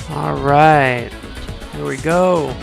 All right, here we go.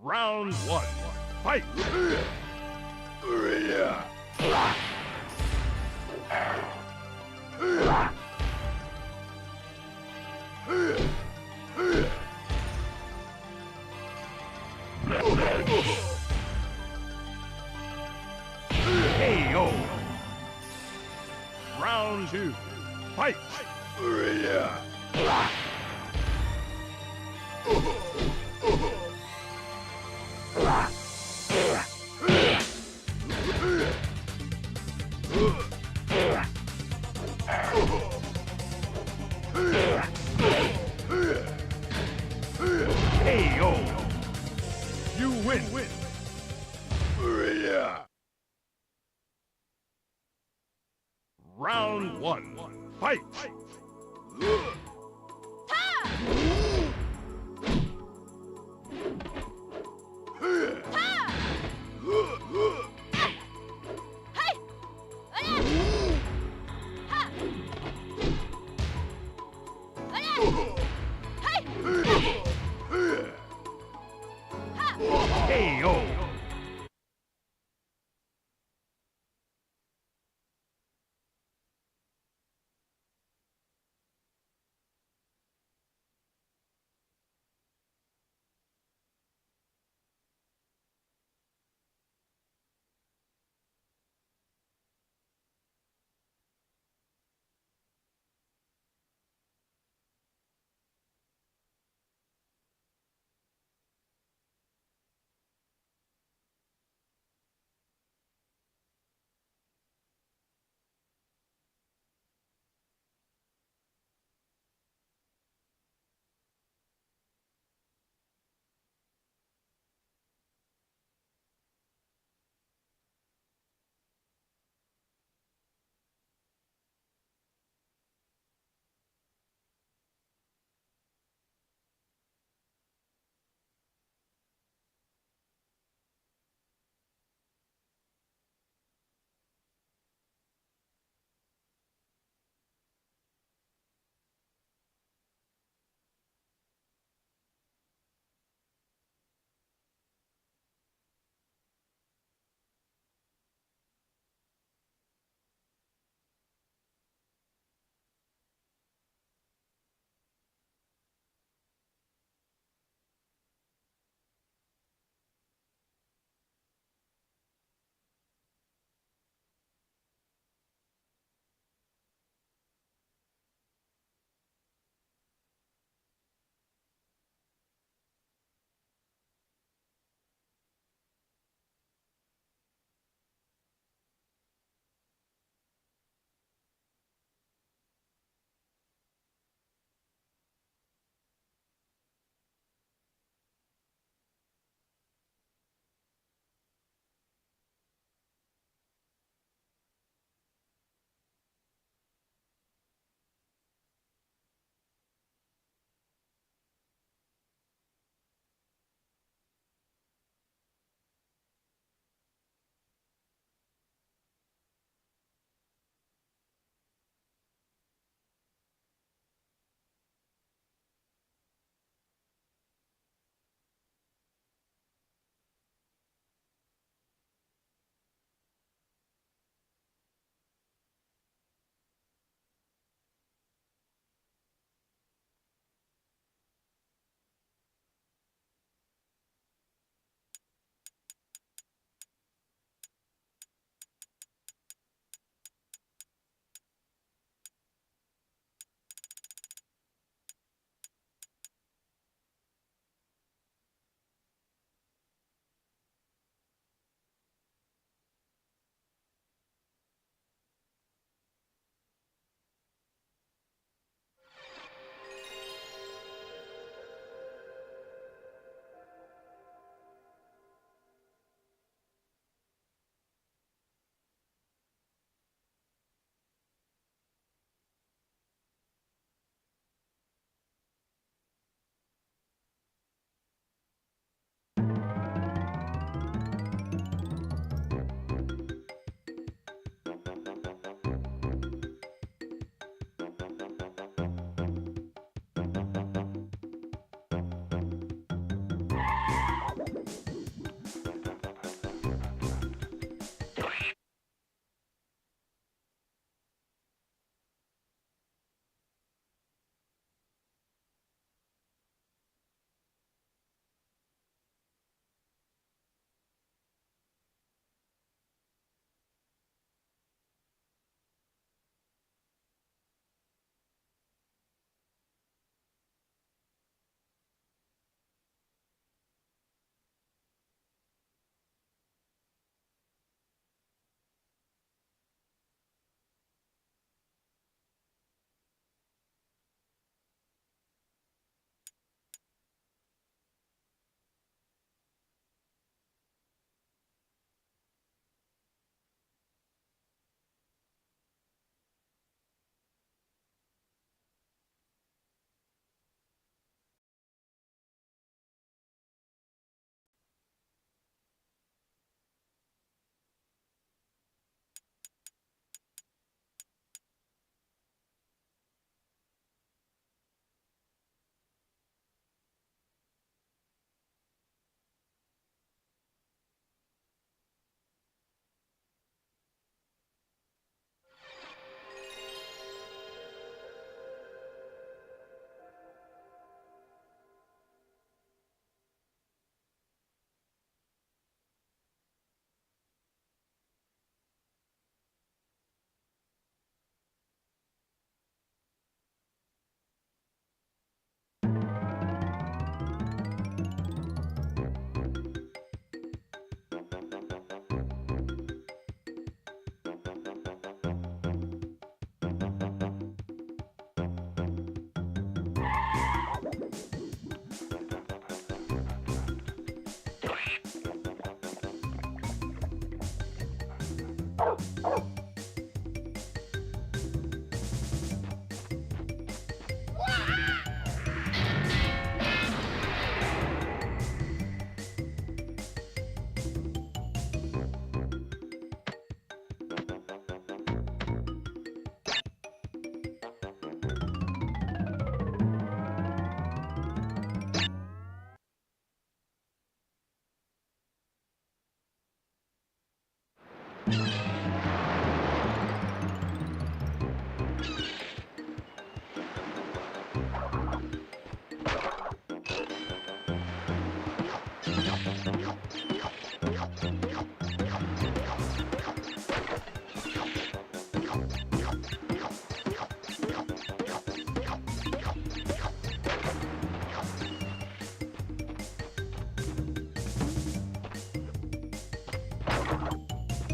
Round one. Fight! KO. Round two. Fight! KO. You win. Round one. Fight! KO.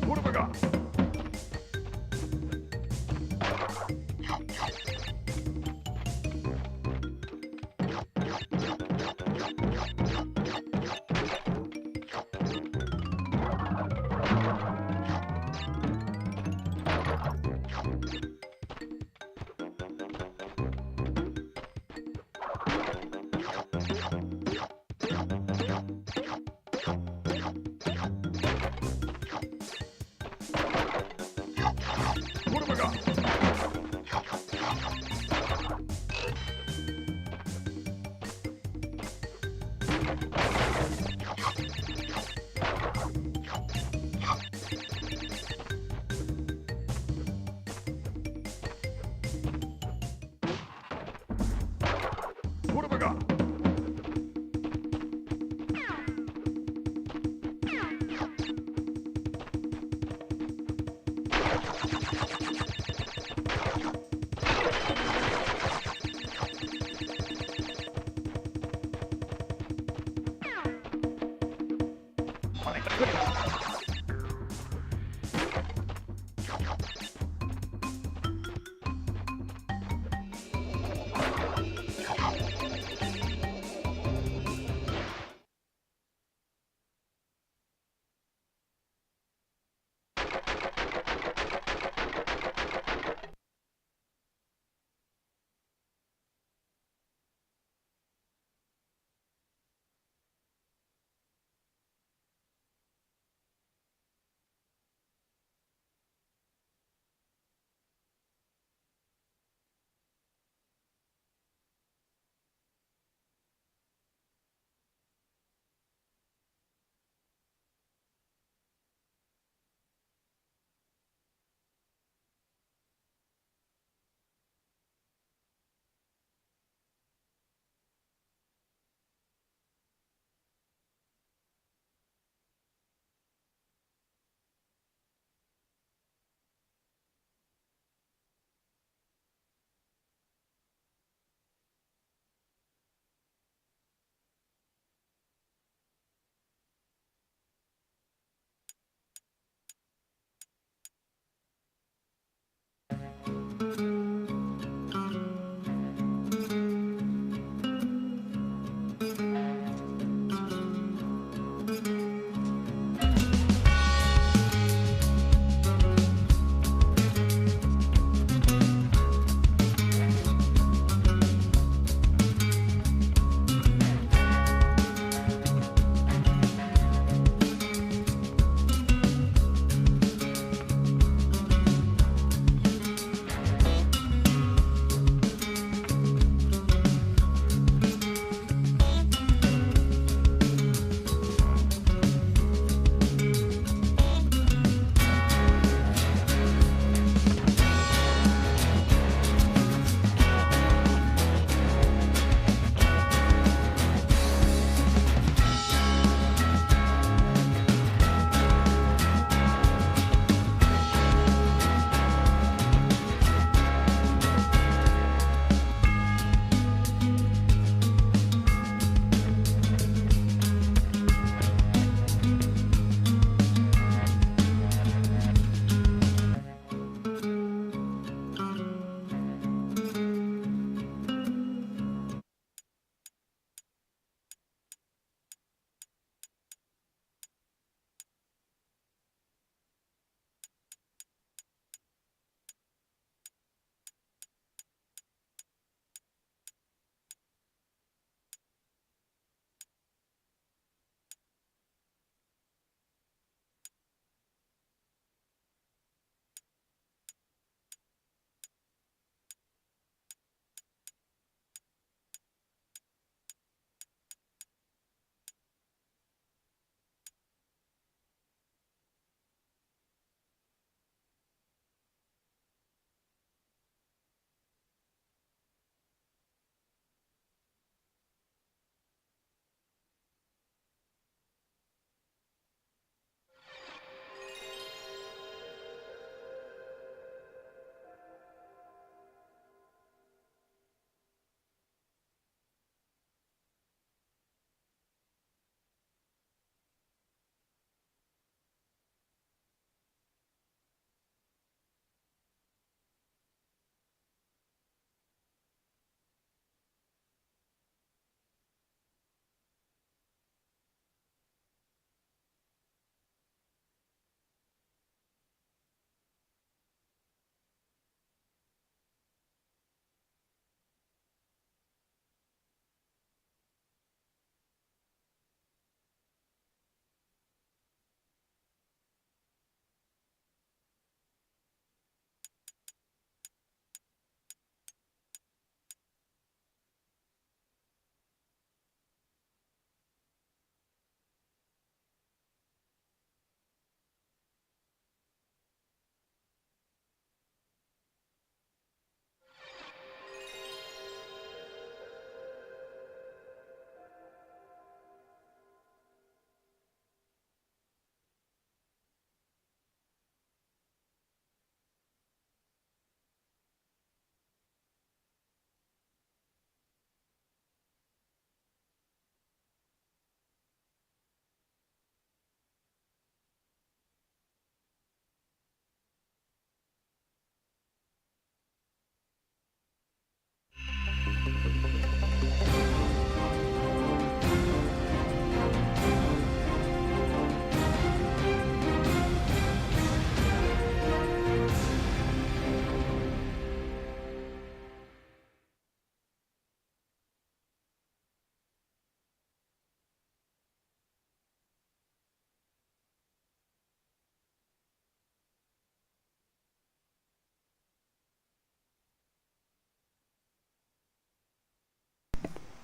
What have I got? What have I got? What have I got? My goodness.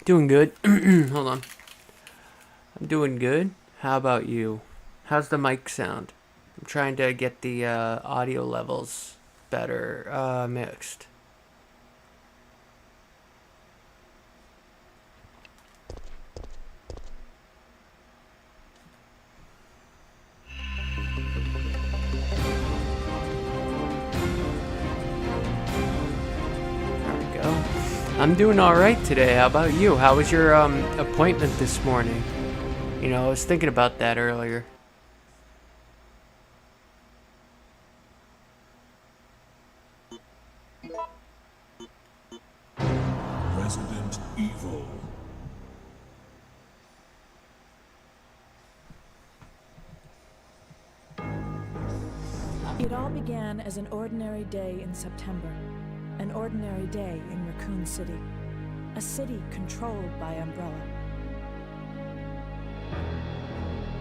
Doing good. Hold on. I'm doing good. How about you? How's the mic sound? I'm trying to get the audio levels better mixed. There we go. I'm doing alright today. How about you? How was your appointment this morning? You know, I was thinking about that earlier. Resident Evil. It all began as an ordinary day in September. An ordinary day in Raccoon City. A city controlled by Umbrella.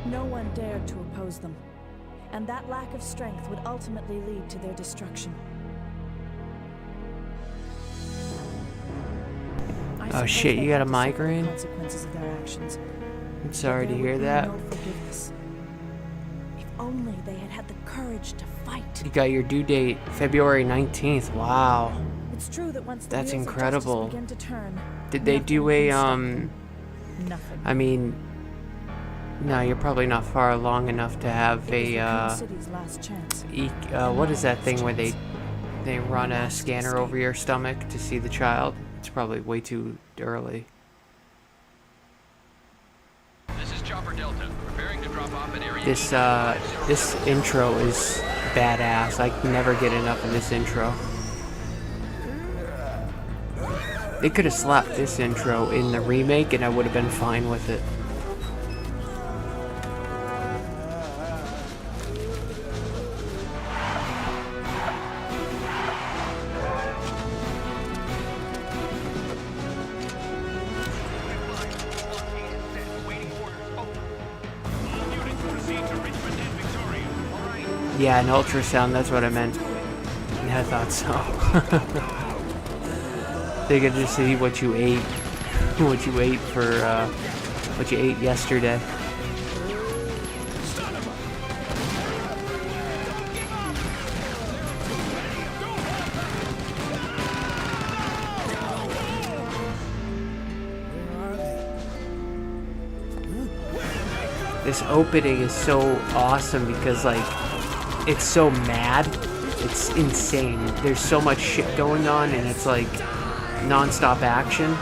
No one dared to oppose them, and that lack of strength would ultimately lead to their destruction. Oh shit, you got a migraine? Consequences of their actions. I'm sorry to There hear would be that. no forgiveness. If only they had had the courage to fight. You got your due date February 19th. Wow. It's true that once the That's wheels of incredible. justice begin to turn, Did they do nothing a can stop them. Nothing. I mean, no, you're probably not far along enough to have It was a Raccoon City's last chance. what is that thing where they run a scanner over your stomach to see the child? It's probably way too early. This is Chopper Delta, preparing to drop off at area. This intro is badass. I can never get enough of this intro. They could have slapped this intro in the remake and I would have been fine with it. Yeah, an ultrasound, that's what I meant. Yeah, I thought so. They could just see what you ate. What you ate for, what you ate yesterday. This opening is so awesome because, like, it's so mad. It's insane. There's so much shit going on and it's like non-stop action.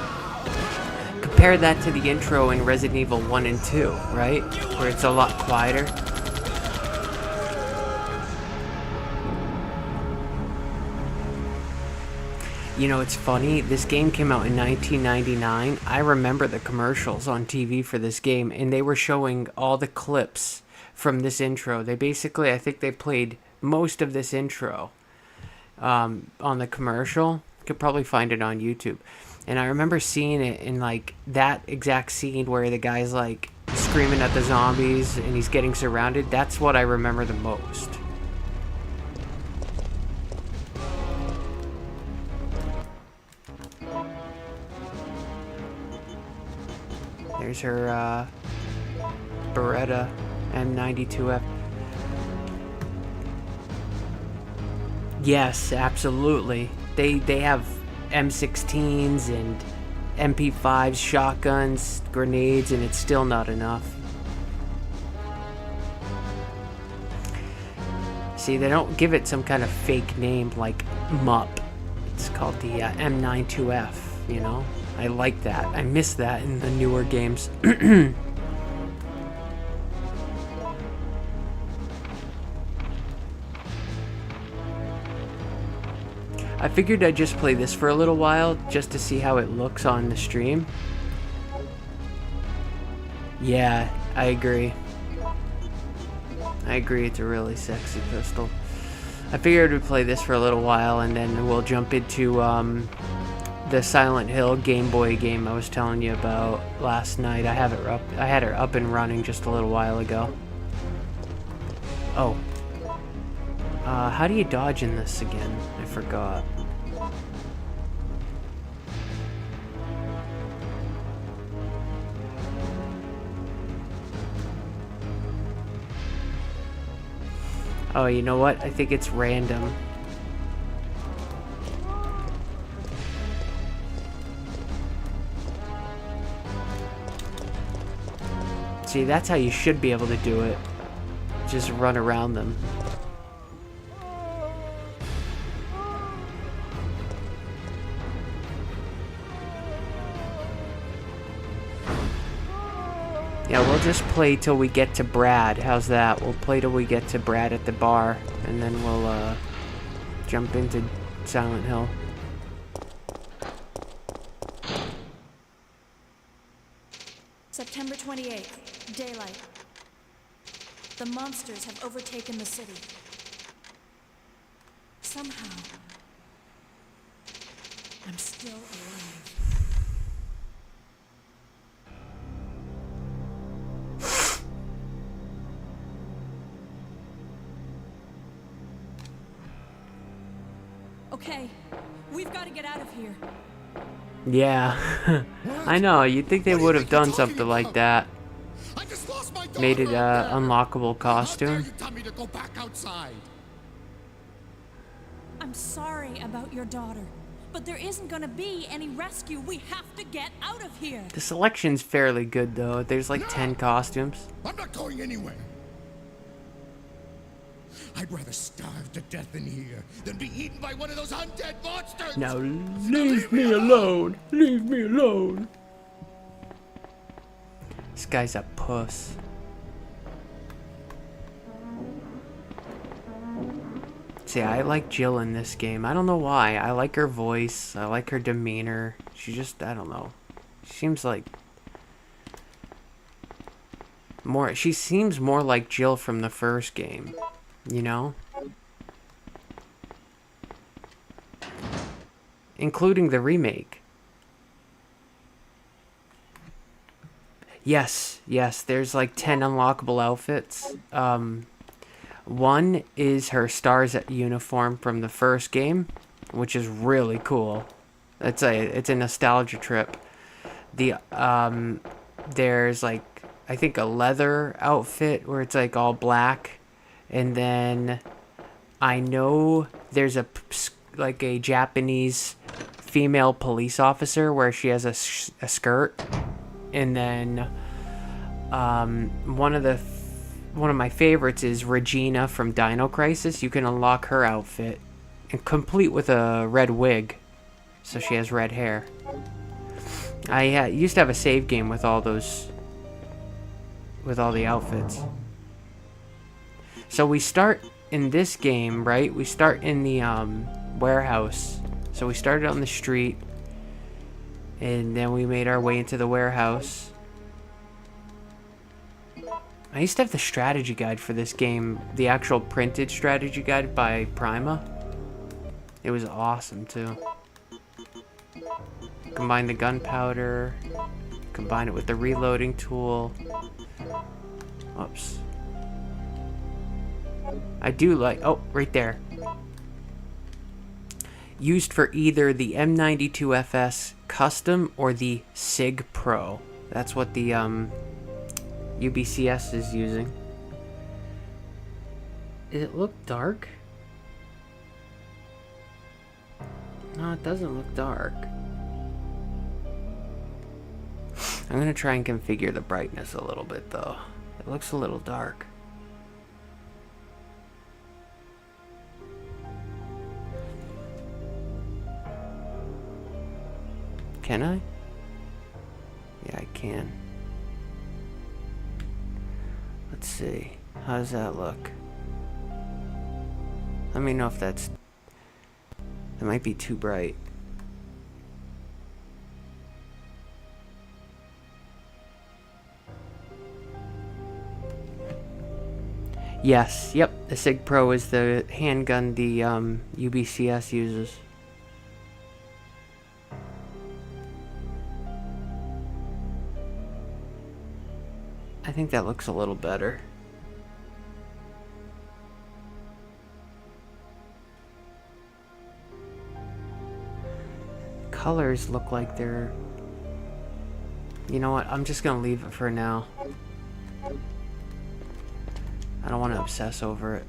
Compare that to the intro in Resident Evil 1 and 2, right? Where it's a lot quieter. You know, it's funny, this game came out in 1999. I remember the commercials on TV for this game, and they were showing all the clips from this intro. They basically, I think they played most of this intro on the commercial. You could probably find it on YouTube. And I remember seeing it in, like, that exact scene where the guy's, like, screaming at the zombies and he's getting surrounded. That's what I remember the most. There's her Beretta M92F. Yes, absolutely. They have M16s and MP5s, shotguns, grenades, and it's still not enough. See, they don't give it some kind of fake name like MUP. It's called the M92F, you know? I like that. I miss that in the newer games. I figured I'd just play this for a little while just to see how it looks on the stream. Yeah, I agree. I agree, it's a really sexy pistol. I figured we'd play this for a little while and then we'll jump into the Silent Hill Gameboy game I was telling you about last night. I had it up and running just a little while ago. Oh. How do you dodge in this again? I forgot. Oh, you know what? I think it's random. See, that's how you should be able to do it. Just run around them. Yeah, we'll just play till we get to Brad. How's that? We'll play till we get to Brad at the bar, and then we'll jump into Silent Hill. September 28th, daylight. The monsters have overtaken the city. Somehow, I'm still alive. Okay, we've got to get out of here. Yeah, I know. You'd think they would have done something like that. Made it a unlockable costume. I'm sorry about your daughter, but there isn't gonna be any rescue. We have to get out of here. The selection's fairly good, though. There's like 10 costumes. I'm not going anywhere. I'd rather starve to death in here than be eaten by one of those undead monsters. Now leave me alone. Leave me alone. This guy's a puss. See, I like Jill in this game. I don't know why. I like her voice. I like her demeanor. She just, I don't know. She seems like more. She seems more like Jill from the first game. You know? Including the remake. Yes, there's like 10 unlockable outfits. One is her Stars uniform from the first game, which is really cool. It's a nostalgia trip. There's like, I think a leather outfit where it's like all black. And then I know there's a Japanese female police officer where she has a skirt. And then one of my favorites is Regina from Dino Crisis. You can unlock her outfit and complete with a red wig, so she has red hair. I used to have a save game with all the outfits. So we start in this game, right? We start in the warehouse. So we started on the street, and then we made our way into the warehouse. I used to have the strategy guide for this game, the actual printed strategy guide by Prima. It was awesome too. Combine the gunpowder, combine it with the reloading tool. Oops. I do like, oh, right there. Used for either the M92FS Custom or the SIG Pro. That's what the UBCS is using. Does it look dark? No, it doesn't look dark. I'm gonna try and configure the brightness a little bit though. It looks a little dark. Can I? Yeah, I can. Let's see. How does that look? Let me know if that might be too bright. Yes, yep, the SIG Pro is the handgun the UBCS uses. I think that looks a little better. Colors look like they're... You know what? I'm just gonna leave it for now. I don't want to obsess over it.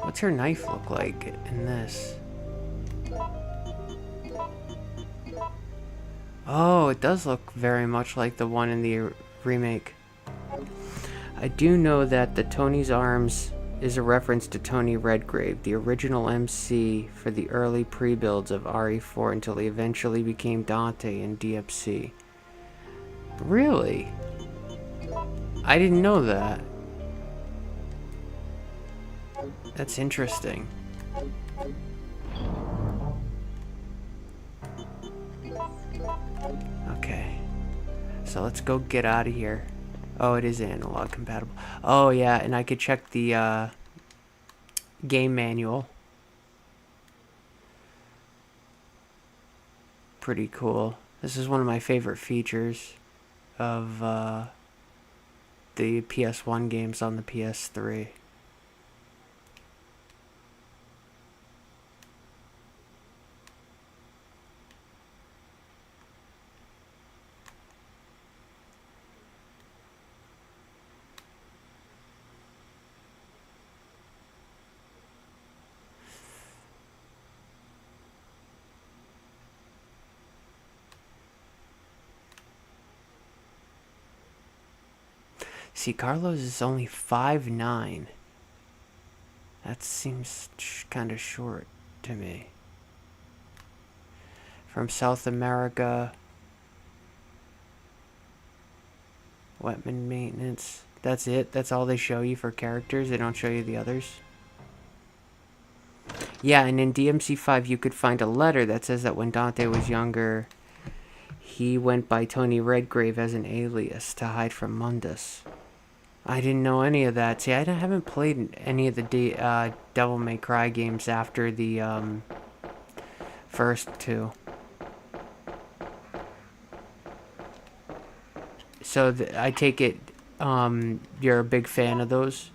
What's her knife look like in this? Oh, it does look very much like the one in the remake. I do know that the Tony's Arms is a reference to Tony Redgrave, the original MC for the early pre-builds of RE4 until he eventually became Dante in DMC. Really? I didn't know that. That's interesting. Okay. So let's go get out of here. Oh, it is analog compatible. Oh, yeah, and I could check the game manual. Pretty cool. This is one of my favorite features of the PS1 games on the PS3. See, Carlos is only 5'9". That seems kind of short to me. From South America. Weapon maintenance. That's it? That's all they show you for characters? They don't show you the others? Yeah, and in DMC5 you could find a letter that says that when Dante was younger, he went by Tony Redgrave as an alias to hide from Mundus. I didn't know any of that. See, I haven't played any of the Devil May Cry games after the first two. So I take it you're a big fan of those?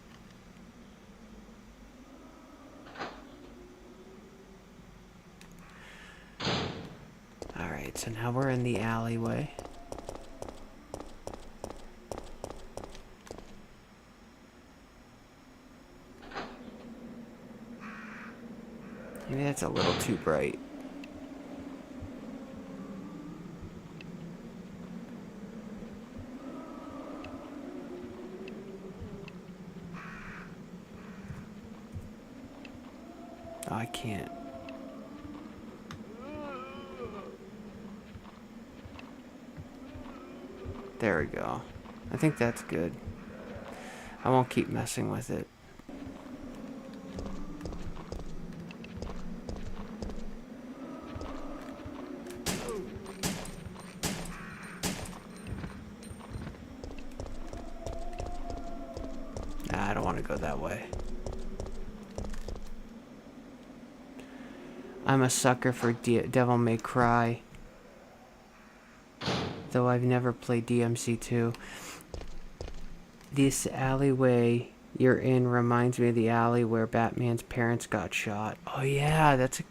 Alright, so now we're in the alleyway. Maybe that's a little too bright. Oh, I can't. There we go. I think that's good. I won't keep messing with it. I don't want to go that way. I'm a sucker for Devil May Cry. Though I've never played DMC2. This alleyway you're in reminds me of the alley where Batman's parents got shot. Oh yeah, that's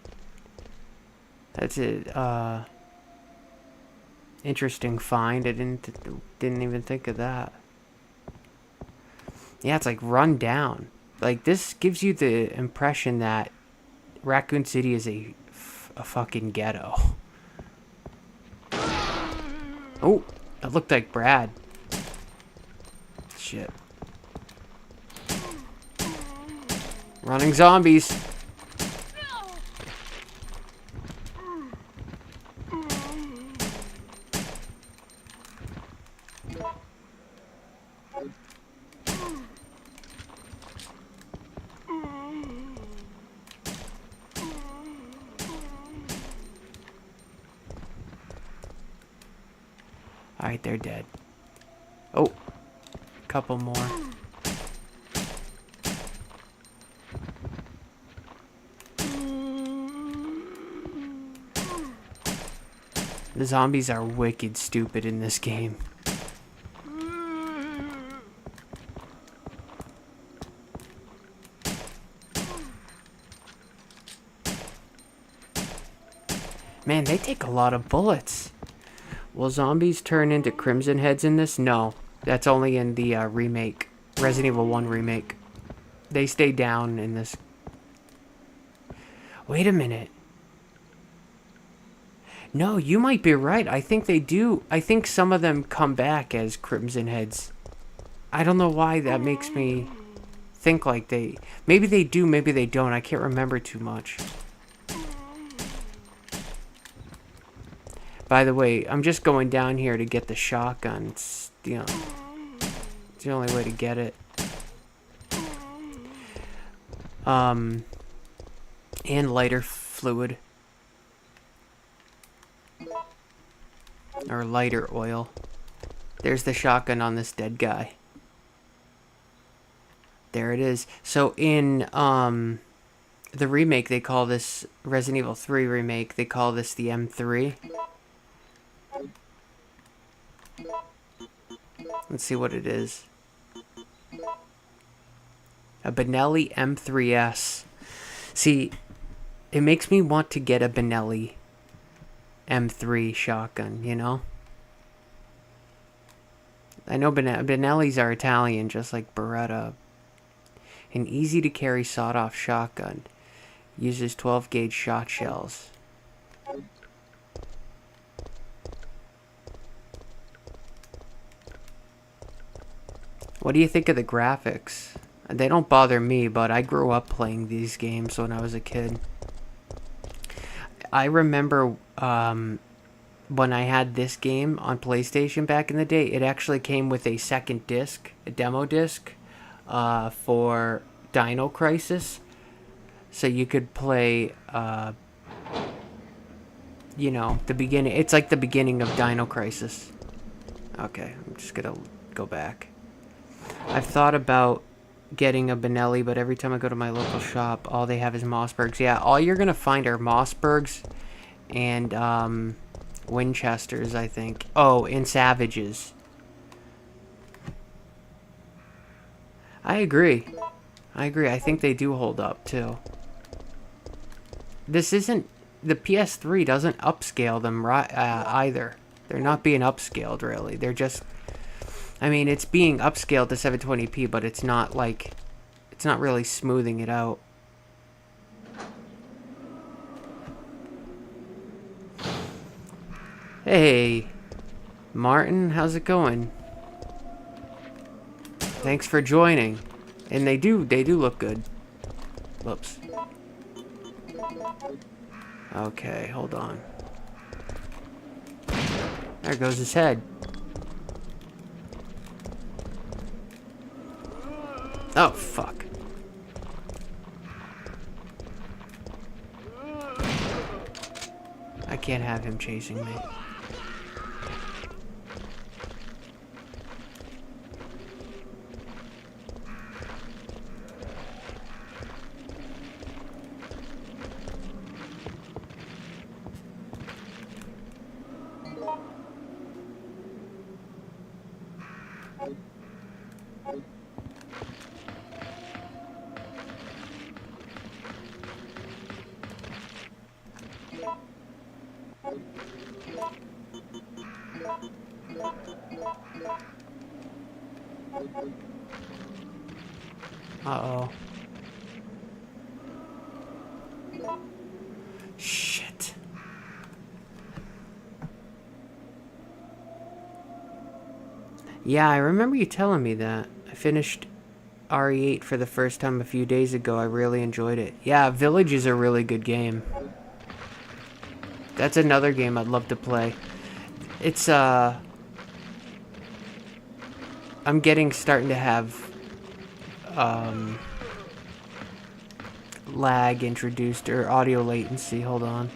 a interesting find. I didn't even think of that. Yeah, it's like run down. Like, this gives you the impression that Raccoon City is a fucking ghetto. Oh, that looked like Brad. Shit. Running zombies. Alright, they're dead. Oh, couple more. The zombies are wicked stupid in this game. Man, they take a lot of bullets. Will zombies turn into crimson heads in this? No. That's only in the remake. Resident Evil 1 remake. They stay down in this. Wait a minute. No, you might be right. I think they do. I think some of them come back as crimson heads. I don't know why that makes me think like they... Maybe they do, maybe they don't. I can't remember too much. By the way, I'm just going down here to get the shotgun. It's, you know, it's the only way to get it. And lighter fluid. Or lighter oil. There's the shotgun on this dead guy. There it is. So in the remake, they call this Resident Evil 3 remake, they call this the M3. Let's see what it is. A Benelli M3S. See, it makes me want to get a Benelli M3 shotgun, you know? I know Benellis are Italian, just like Beretta. An easy-to-carry sawed-off shotgun. Uses 12-gauge shot shells. What do you think of the graphics? They don't bother me, but I grew up playing these games when I was a kid. I remember when I had this game on PlayStation back in the day, it actually came with a second disc, a demo disc, for Dino Crisis. So you could play, you know, the beginning. It's like the beginning of Dino Crisis. Okay, I'm just gonna go back. I've thought about getting a Benelli, but every time I go to my local shop, all they have is Mossbergs. Yeah, all you're gonna find are Mossbergs and Winchesters, I think. Oh, and Savages. I agree. I think they do hold up too. This isn't... The PS3 doesn't upscale them either. They're not being upscaled, really. They're just... I mean, it's being upscaled to 720p, but it's not like... It's not really smoothing it out. Hey, Martin, how's it going? Thanks for joining. And they do look good. Whoops. Okay, hold on. There goes his head. Oh, fuck. I can't have him chasing me. Uh-oh. Shit. Yeah, I remember you telling me that. I finished RE8 for the first time a few days ago. I really enjoyed it. Yeah, Village is a really good game. That's another game I'd love to play. It's, I'm starting to have lag introduced, or audio latency. Hold on.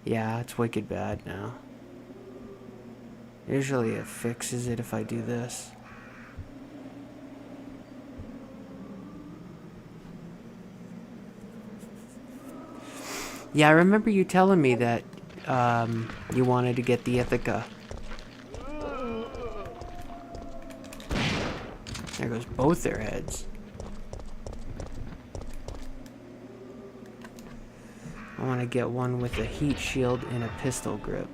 Yeah, it's wicked bad now. Usually it fixes it if I do this. Yeah, I remember you telling me that you wanted to get the Ithaca. There goes both their heads. I want to get one with a heat shield and a pistol grip.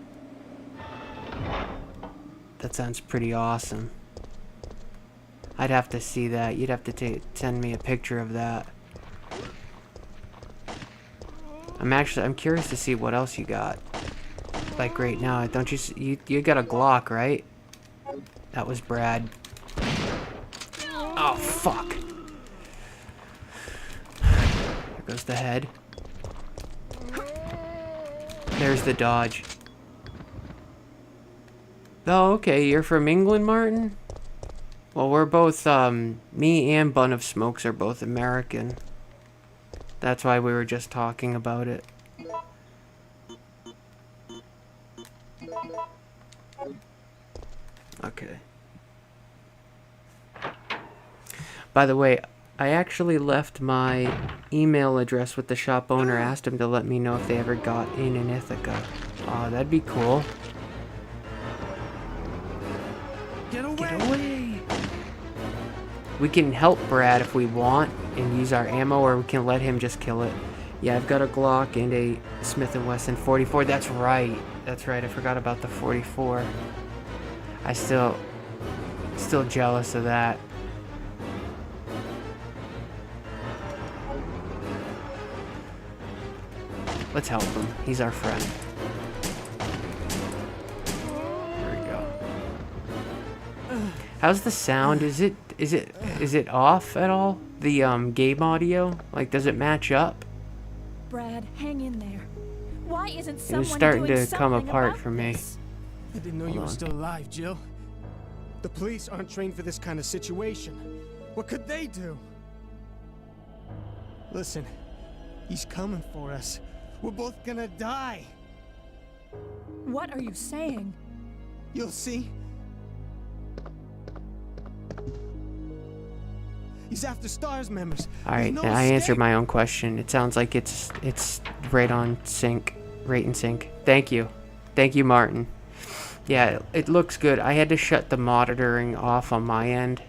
That sounds pretty awesome. I'd have to see that. You'd have to send me a picture of that. I'm curious to see what else you got. Like right now, don't you got a Glock, right? That was Brad. Oh, fuck. There goes the head. There's the dodge. Oh, okay, you're from England, Martin? Well, we're both, me and Bun of Smokes are both American. That's why we were just talking about it. Okay. By the way, I actually left my email address with the shop owner. Asked him to let me know if they ever got in Ithaca. Oh, that'd be cool. Get away! Get away! We can help Brad if we want and use our ammo, or we can let him just kill it. Yeah, I've got a Glock and a Smith & Wesson 44. That's right. That's right. I forgot about the 44. I still jealous of that. Let's help him. He's our friend. There we go. How's the sound? Is it off at all? The game audio? Like, does it match up? Brad, hang in there. Why isn't It someone was starting doing to come something apart about for me. this? I didn't know Hold you were on. still alive, Jill. The police aren't trained for this kind of situation. What could they do? Listen, he's coming for us. We're both gonna die. What are you saying? You'll see. He's after STARS members. All right, There's no I answered escape. my own question. It sounds like it's right on sync, right in sync. Thank you, Martin. Yeah, it looks good. I had to shut the monitoring off on my end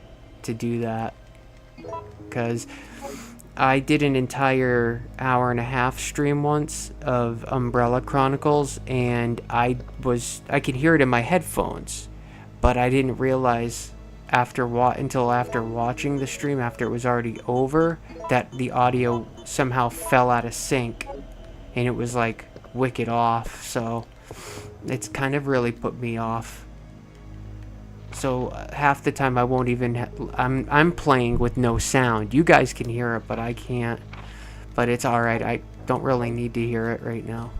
to do that because I did an entire hour-and-a-half stream once of Umbrella Chronicles, and I could hear it in my headphones, but I didn't realize until after watching the stream, after it was already over, that the audio somehow fell out of sync, and it was like wicked off. So it's kind of really put me off. So half the time I won't even I'm playing with no sound. You guys can hear it, but I can't. But it's all right. I don't really need to hear it right now.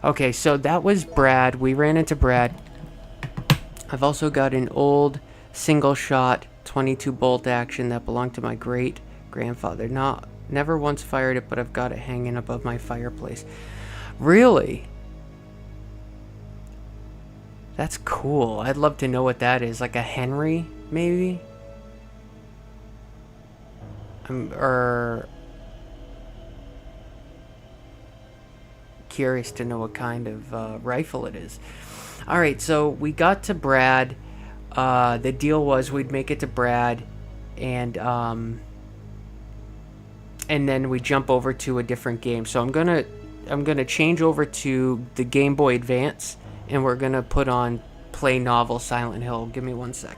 Okay, so that was Brad. We ran into Brad. I've also got an old single shot 22 bolt action that belonged to my great grandfather. Never once fired it, but I've got it hanging above my fireplace. Really? That's cool. I'd love to know what that is. Like a Henry, maybe? Or curious to know what kind of rifle it is. Alright, so we got to Brad. The deal was we'd make it to Brad, and then we jump over to a different game. So I'm gonna change over to the Game Boy Advance, and we're gonna put on Play Novel Silent Hill. Give me 1 sec.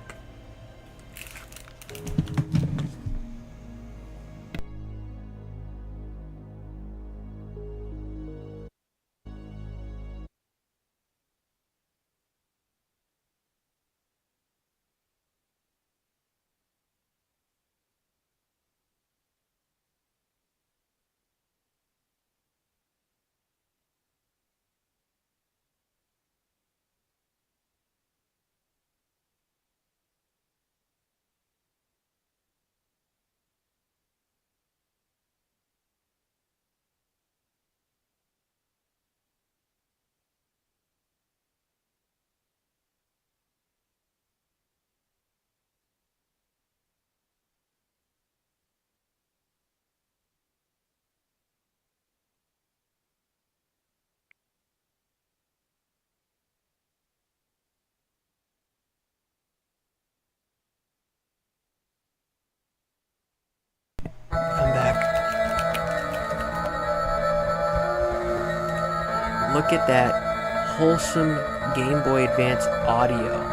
look at that wholesome Game Boy Advance audio.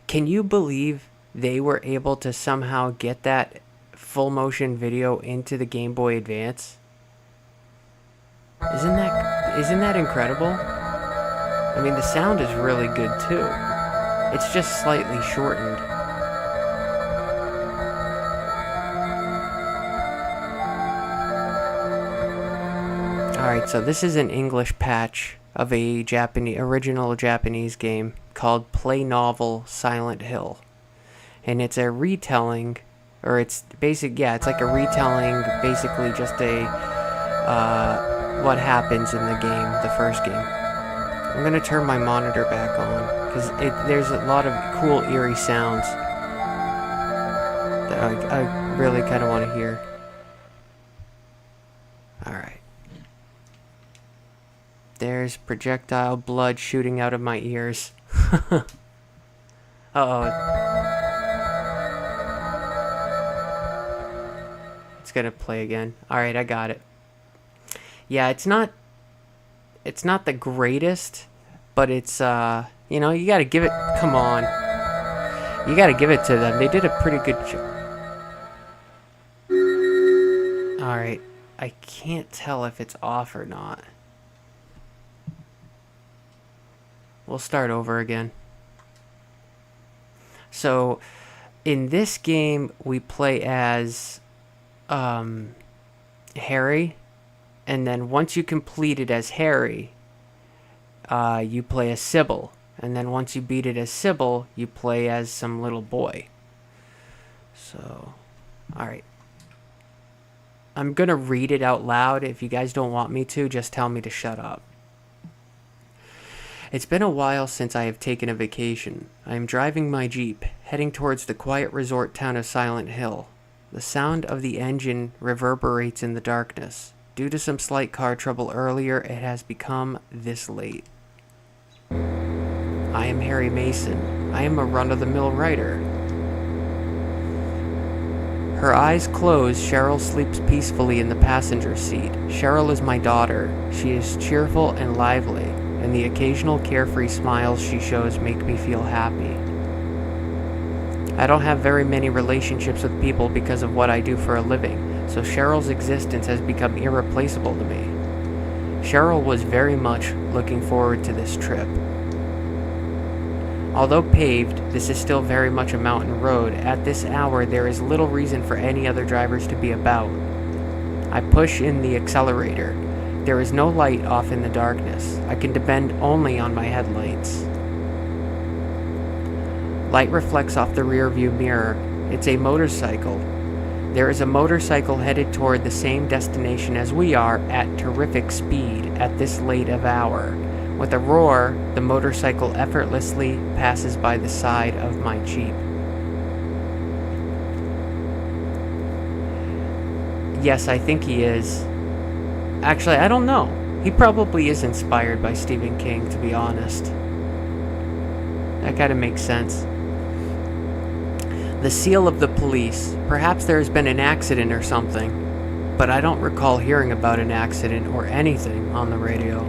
Can you believe they were able to somehow get that full motion video into the Game Boy Advance? Isn't that incredible? I mean, the sound is really good too. It's just slightly shortened. Alright, so this is an English patch of a original Japanese game called Play Novel Silent Hill. And it's a retelling, or it's like a retelling, basically just a, what happens in the game, the first game. I'm gonna turn my monitor back on, because there's a lot of cool, eerie sounds that I really kind of want to hear. Alright. There's projectile blood shooting out of my ears. Uh-oh. It's gonna play again. Alright, I got it. Yeah, it's not the greatest, but it's, you know, you gotta give it, come on. You gotta give it to them. They did a pretty good job. Alright, I can't tell if it's off or not. We'll start over again. So, in this game, we play as Harry, and then once you complete it as Harry, you play as Cybil, and then once you beat it as Cybil, you play as some little boy. So, alright. I'm gonna read it out loud. If you guys don't want me to, just tell me to shut up. It's been a while since I have taken a vacation. I am driving my Jeep, heading towards the quiet resort town of Silent Hill. The sound of the engine reverberates in the darkness. Due to some slight car trouble earlier, it has become this late. I am Harry Mason. I am a run-of-the-mill writer. Her eyes closed, Cheryl sleeps peacefully in the passenger seat. Cheryl is my daughter. She is cheerful and lively, and the occasional carefree smiles she shows make me feel happy. I don't have very many relationships with people because of what I do for a living, so Cheryl's existence has become irreplaceable to me. Cheryl was very much looking forward to this trip. Although paved, this is still very much a mountain road. At this hour, there is little reason for any other drivers to be about. I push in the accelerator. There is no light off in the darkness. I can depend only on my headlights. Light reflects off the rear view mirror. It's a motorcycle. There is a motorcycle headed toward the same destination as we are at terrific speed at this late of hour. With a roar, the motorcycle effortlessly passes by the side of my Jeep. Yes, I think he is. Actually, I don't know. He probably is inspired by Stephen King, to be honest. That kind of makes sense. The seal of the police. Perhaps there has been an accident or something, but I don't recall hearing about an accident or anything on the radio.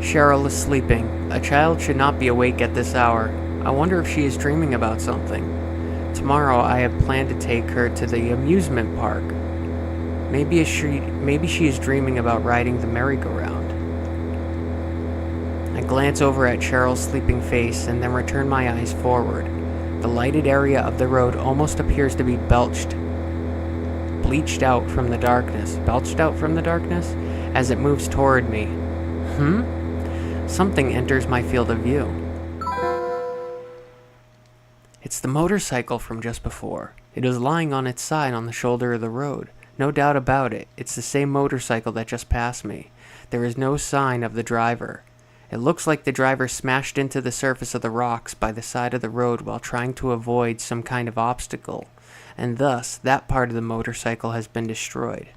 Cheryl is sleeping. A child should not be awake at this hour. I wonder if she is dreaming about something. Tomorrow I have planned to take her to the amusement park. Maybe she is dreaming about riding the merry-go-round. I glance over at Cheryl's sleeping face and then return my eyes forward. The lighted area of the road almost appears to be belched out from the darkness, as it moves toward me. Something enters my field of view. It's the motorcycle from just before. It is lying on its side on the shoulder of the road. No doubt about it, it's the same motorcycle that just passed me. There is no sign of the driver. It looks like the driver smashed into the surface of the rocks by the side of the road while trying to avoid some kind of obstacle, and thus that part of the motorcycle has been destroyed.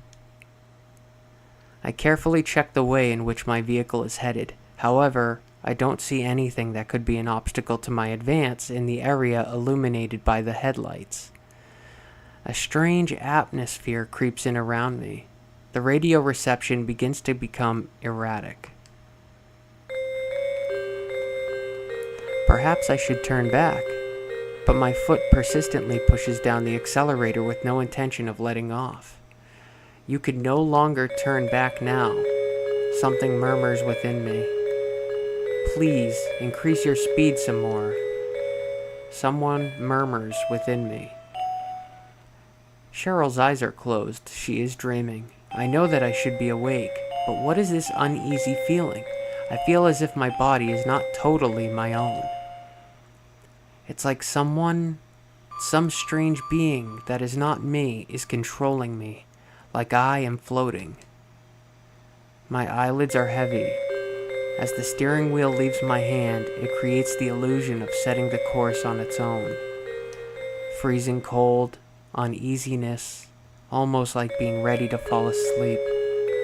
I carefully check the way in which my vehicle is headed. However, I don't see anything that could be an obstacle to my advance in the area illuminated by the headlights. A strange atmosphere creeps in around me. The radio reception begins to become erratic. Perhaps I should turn back, but my foot persistently pushes down the accelerator with no intention of letting off. You could no longer turn back now. Something murmurs within me. Please, increase your speed some more. Someone murmurs within me. Cheryl's eyes are closed. She is dreaming. I know that I should be awake, but what is this uneasy feeling? I feel as if my body is not totally my own. It's like some strange being that is not me is controlling me, like I am floating. My eyelids are heavy. As the steering wheel leaves my hand, it creates the illusion of setting the course on its own. Freezing cold, uneasiness, almost like being ready to fall asleep.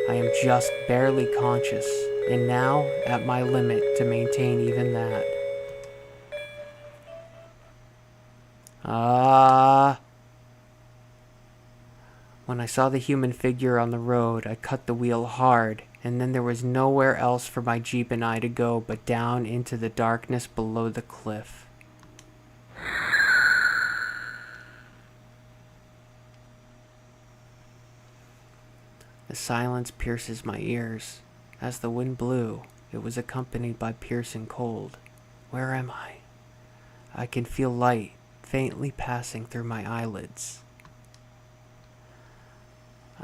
I am just barely conscious, and now at my limit to maintain even that. When I saw the human figure on the road, I cut the wheel hard, and then there was nowhere else for my Jeep and I to go but down into the darkness below the cliff. The silence pierces my ears. As the wind blew, it was accompanied by piercing cold. Where am I? I can feel light faintly passing through my eyelids.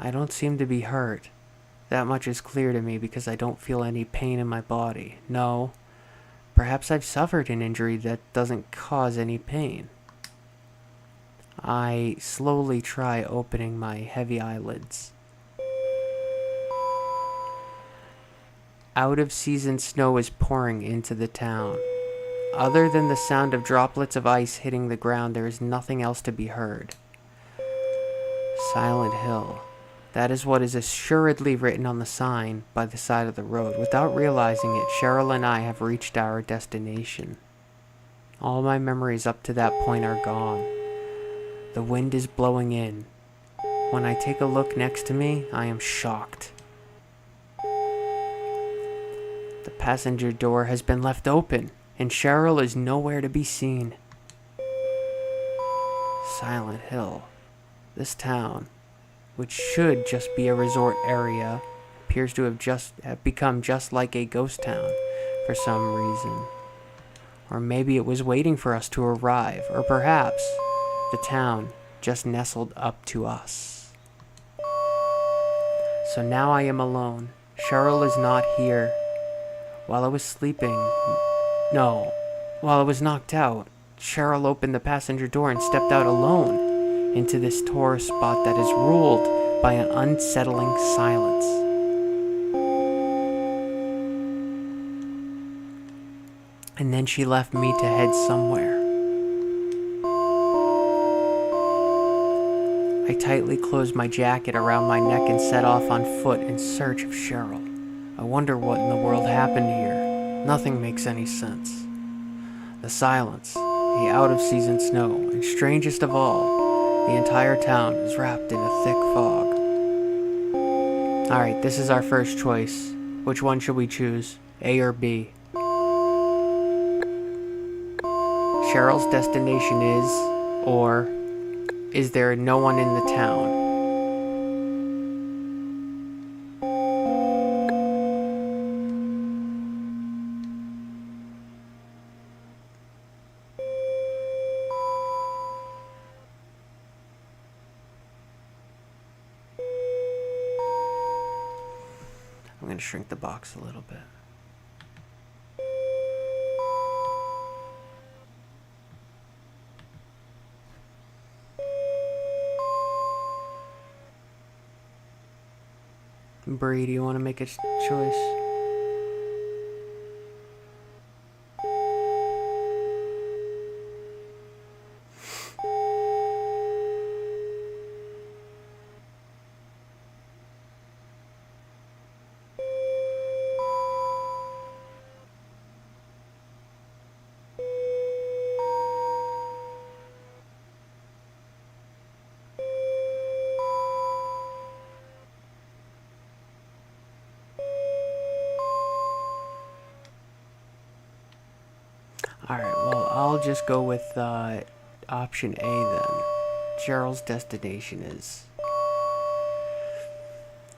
I don't seem to be hurt. That much is clear to me because I don't feel any pain in my body. No, perhaps I've suffered an injury that doesn't cause any pain. I slowly try opening my heavy eyelids. Out-of-season snow is pouring into the town. Other than the sound of droplets of ice hitting the ground, there is nothing else to be heard. Silent Hill. That is what is assuredly written on the sign by the side of the road. Without realizing it, Cheryl and I have reached our destination. All my memories up to that point are gone. The wind is blowing in. When I take a look next to me, I am shocked. The passenger door has been left open, and Cheryl is nowhere to be seen. Silent Hill. This town, which should just be a resort area, appears to have become just like a ghost town for some reason. Or maybe it was waiting for us to arrive, or perhaps the town just nestled up to us. So now I am alone. Cheryl is not here. While I was knocked out, Cheryl opened the passenger door and stepped out alone into this tourist spot that is ruled by an unsettling silence. And then she left me to head somewhere. I tightly closed my jacket around my neck and set off on foot in search of Cheryl. I wonder what in the world happened here. Nothing makes any sense. The silence, the out-of-season snow, and strangest of all, the entire town is wrapped in a thick fog. Alright, this is our first choice. Which one should we choose? A or B? Cheryl's destination is, or is there no one in the town? I'm going to shrink the box a little bit. Bree, do you want to make a choice? Alright, well, I'll just go with option A then. Cheryl's destination is...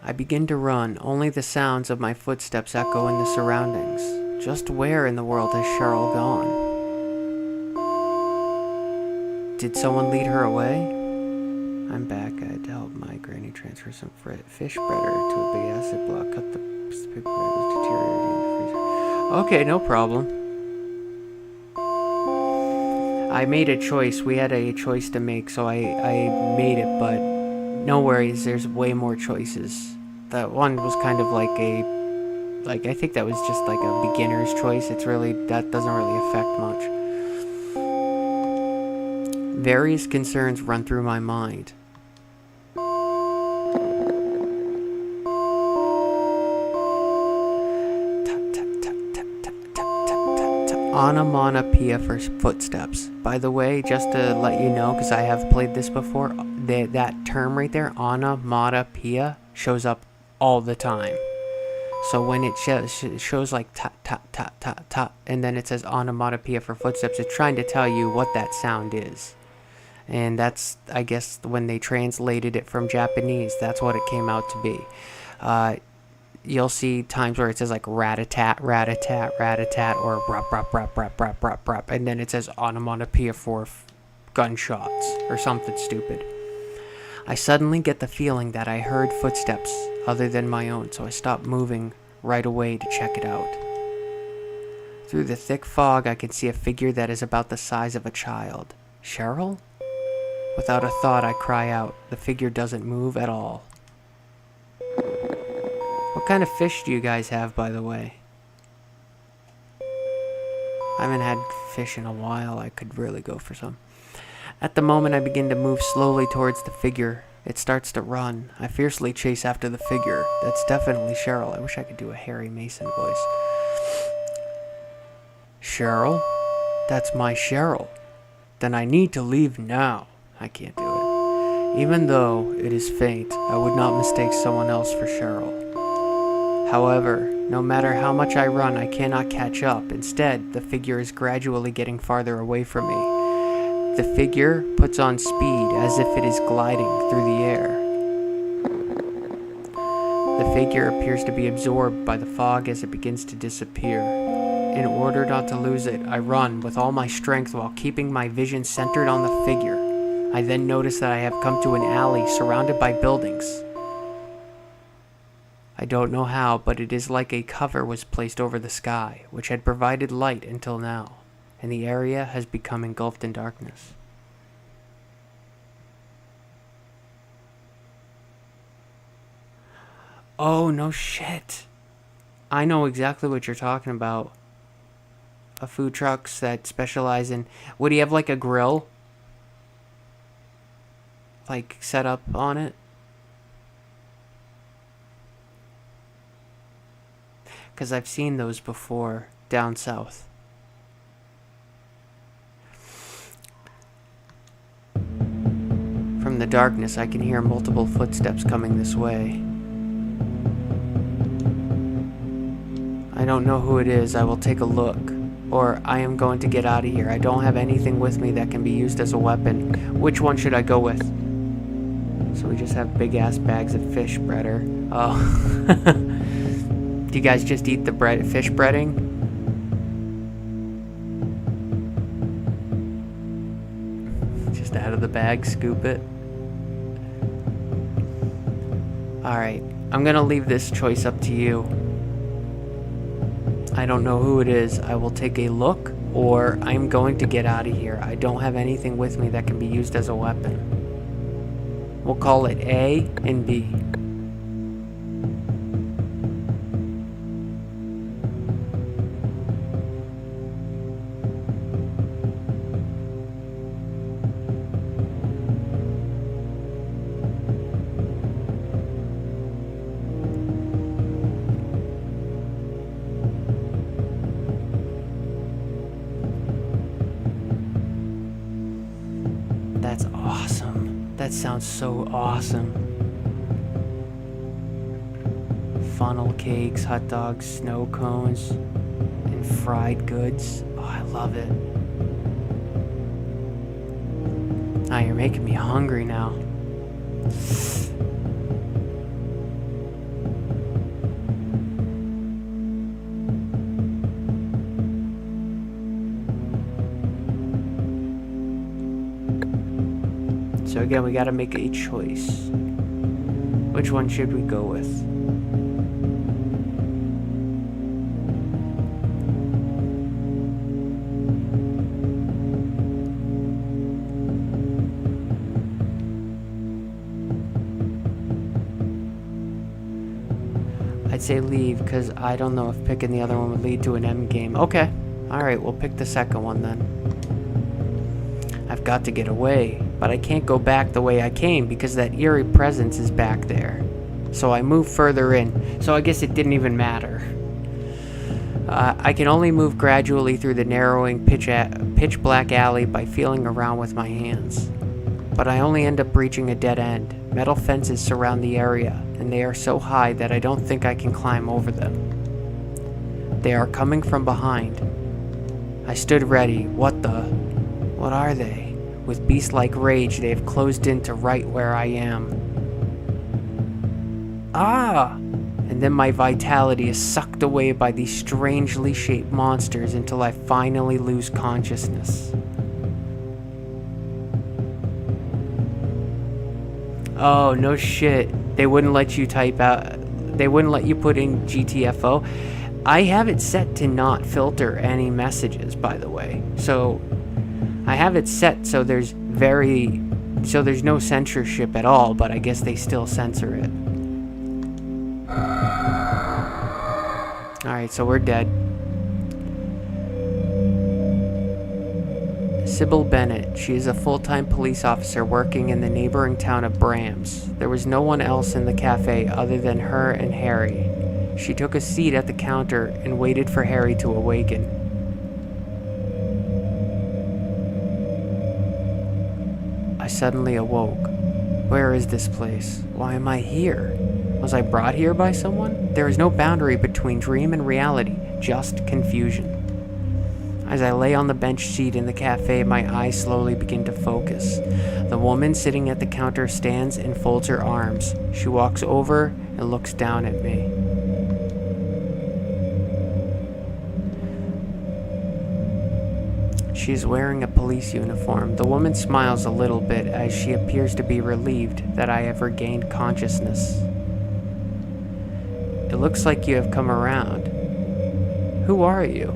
I begin to run. Only the sounds of my footsteps echo in the surroundings. Just where in the world has Cheryl gone? Did someone lead her away? I'm back. I had to help my granny transfer some fish breader to a big acid block. Cut the paper was deteriorating in the freezer. Okay, no problem. I made a choice. We had a choice to make, so I made it, but no worries. There's way more choices. That one was kind of like a... Like, I think that was just like a beginner's choice. It's really... That doesn't really affect much. Various concerns run through my mind. Onomatopoeia for footsteps. By the way, just to let you know, because I have played this before, that term right there, onomatopoeia, shows up all the time. So when it shows like tap, tap, tap, tap, tap, and then it says onomatopoeia for footsteps, it's trying to tell you what that sound is. And that's, I guess, when they translated it from Japanese, that's what it came out to be. You'll see times where it says like rat-a-tat, rat-a-tat, rat-a-tat, or rup, rup, rup, rup, rup, rup, rup, and then it says onomatopoeia for gunshots, or something stupid. I suddenly get the feeling that I heard footsteps other than my own, so I stop moving right away to check it out. Through the thick fog, I can see a figure that is about the size of a child. Cheryl? Without a thought, I cry out. The figure doesn't move at all. What kind of fish do you guys have, by the way? I haven't had fish in a while. I could really go for some. At the moment, I begin to move slowly towards the figure. It starts to run. I fiercely chase after the figure. That's definitely Cheryl. I wish I could do a Harry Mason voice. Cheryl? That's my Cheryl. Then I need to leave now. I can't do it. Even though it is faint, I would not mistake someone else for Cheryl. However, no matter how much I run, I cannot catch up. Instead, the figure is gradually getting farther away from me. The figure puts on speed as if it is gliding through the air. The figure appears to be absorbed by the fog as it begins to disappear. In order not to lose it, I run with all my strength while keeping my vision centered on the figure. I then notice that I have come to an alley surrounded by buildings. I don't know how, but it is like a cover was placed over the sky, which had provided light until now, and the area has become engulfed in darkness. Oh, no shit. I know exactly what you're talking about. Food trucks that specialize in... Would he have like a grill? Like set up on it? Because I've seen those before down south. From the darkness, I can hear multiple footsteps coming this way. I don't know who it is. I will take a look. Or I am going to get out of here. I don't have anything with me that can be used as a weapon. Which one should I go with? So we just have big ass bags of fish breader. Oh. Do you guys just eat the fish breading? Just out of the bag, scoop it. Alright, I'm gonna leave this choice up to you. I don't know who it is. I will take a look, or I'm going to get out of here. I don't have anything with me that can be used as a weapon. We'll call it A and B. That's awesome. That sounds so awesome. Funnel cakes, hot dogs, snow cones, and and fried goods. Oh, I love it. Ah, you're making me hungry now. So again, we gotta make a choice. Which one should we go with? I'd say leave, because I don't know if picking the other one would lead to an end game. Okay. Alright, we'll pick the second one then. I've got to get away, but I can't go back the way I came because that eerie presence is back there. So I move further in, so I guess it didn't even matter. I can only move gradually through the narrowing pitch black alley by feeling around with my hands. But I only end up reaching a dead end. Metal fences surround the area, and they are so high that I don't think I can climb over them. They are coming from behind. I stood ready. What are they? With beast-like rage, they have closed in to right where I am. Ah! And then my vitality is sucked away by these strangely shaped monsters until I finally lose consciousness. Oh, no shit. They wouldn't let you type out... They wouldn't let you put in GTFO. I have it set to not filter any messages, by the way. So, I have it set so there's no censorship at all, but I guess they still censor it. Alright, so we're dead. Cybil Bennett. She is a full-time police officer working in the neighboring town of Brams. There was no one else in the cafe other than her and Harry. She took a seat at the counter and waited for Harry to awaken. I suddenly awoke. Where is this place? Why am I here? Was I brought here by someone? There is no boundary between dream and reality, just confusion. As I lay on the bench seat in the cafe, my eyes slowly begin to focus. The woman sitting at the counter stands and folds her arms. She walks over and looks down at me. She is wearing a police uniform. The woman smiles a little bit as she appears to be relieved that I have regained consciousness. It looks like you have come around. Who are you?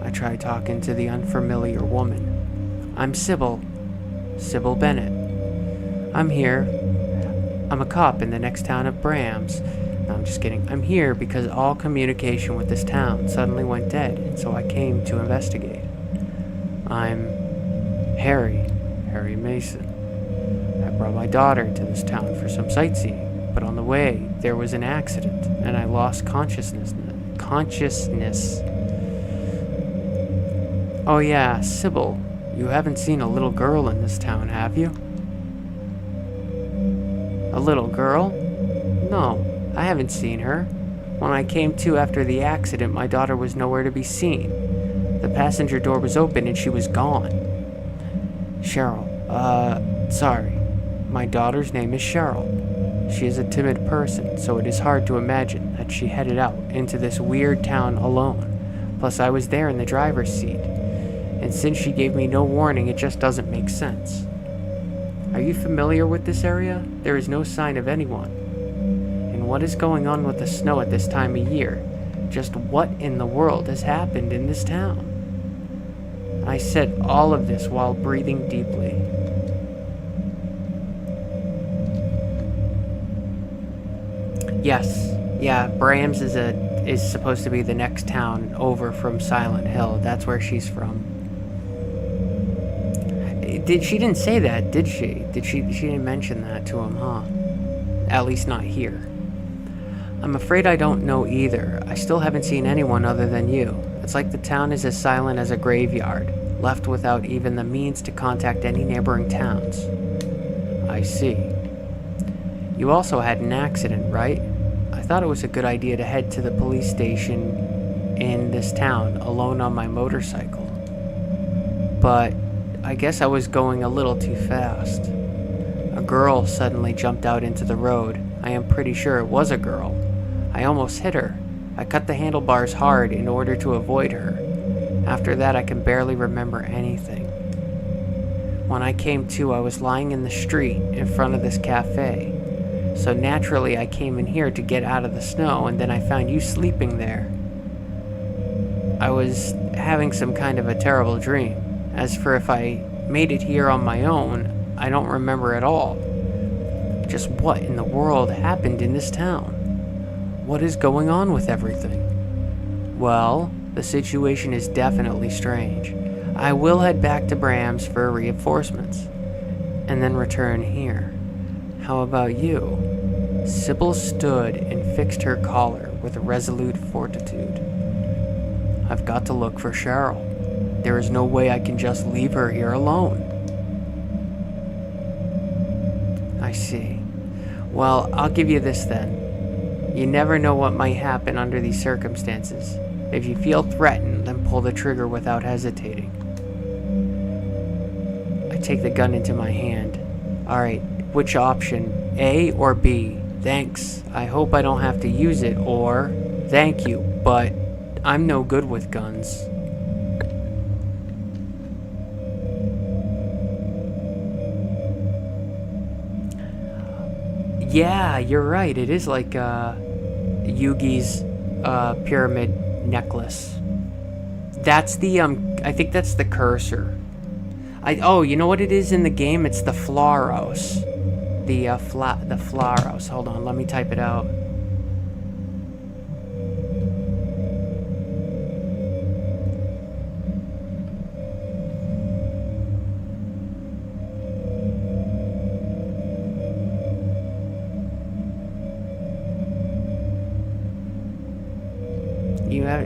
I try talking to the unfamiliar woman. I'm Cybil Bennett. I'm here. I'm a cop in the next town of Brams. No, I'm just kidding. I'm here because all communication with this town suddenly went dead, and so I came to investigate. I'm Harry Mason. I brought my daughter to this town for some sightseeing, but on the way, there was an accident, and I lost consciousness. Oh yeah, Cybil, you haven't seen a little girl in this town, have you? A little girl? No, I haven't seen her. When I came to after the accident, my daughter was nowhere to be seen. The passenger door was open and she was gone. Cheryl, sorry. My daughter's name is Cheryl. She is a timid person, so it is hard to imagine that she headed out into this weird town alone. Plus, I was there in the driver's seat. And since she gave me no warning, it just doesn't make sense. Are you familiar with this area? There is no sign of anyone. And what is going on with the snow at this time of year? Just what in the world has happened in this town? I said all of this while breathing deeply. Yes, yeah, Brams is supposed to be the next town over from Silent Hill. That's where she's from. She didn't say that, did she? She didn't mention that to him, huh? At least not here. I'm afraid I don't know either. I still haven't seen anyone other than you. It's like the town is as silent as a graveyard, left without even the means to contact any neighboring towns. I see. You also had an accident, right? I thought it was a good idea to head to the police station in this town, alone on my motorcycle. But I guess I was going a little too fast. A girl suddenly jumped out into the road. I am pretty sure it was a girl. I almost hit her. I cut the handlebars hard in order to avoid her. After that, I can barely remember anything. When I came to, I was lying in the street in front of this cafe. So naturally, I came in here to get out of the snow, and then I found you sleeping there. I was having some kind of a terrible dream. As for if I made it here on my own, I don't remember at all. Just what in the world happened in this town? What is going on with everything? Well, the situation is definitely strange. I will head back to Bram's for reinforcements, and then return here. How about you? Cybil stood and fixed her collar with resolute fortitude. I've got to look for Cheryl. There is no way I can just leave her here alone. I see. Well, I'll give you this then. You never know what might happen under these circumstances. If you feel threatened, then pull the trigger without hesitating. I take the gun into my hand. Alright, which option? A or B? Thanks. I hope I don't have to use it, or thank you, but I'm no good with guns. Yeah, you're right. It is like Yugi's pyramid necklace. That's the I think that's the cursor. Oh, you know what it is in the game? It's the Flaros. The Flaros. Hold on, let me type it out.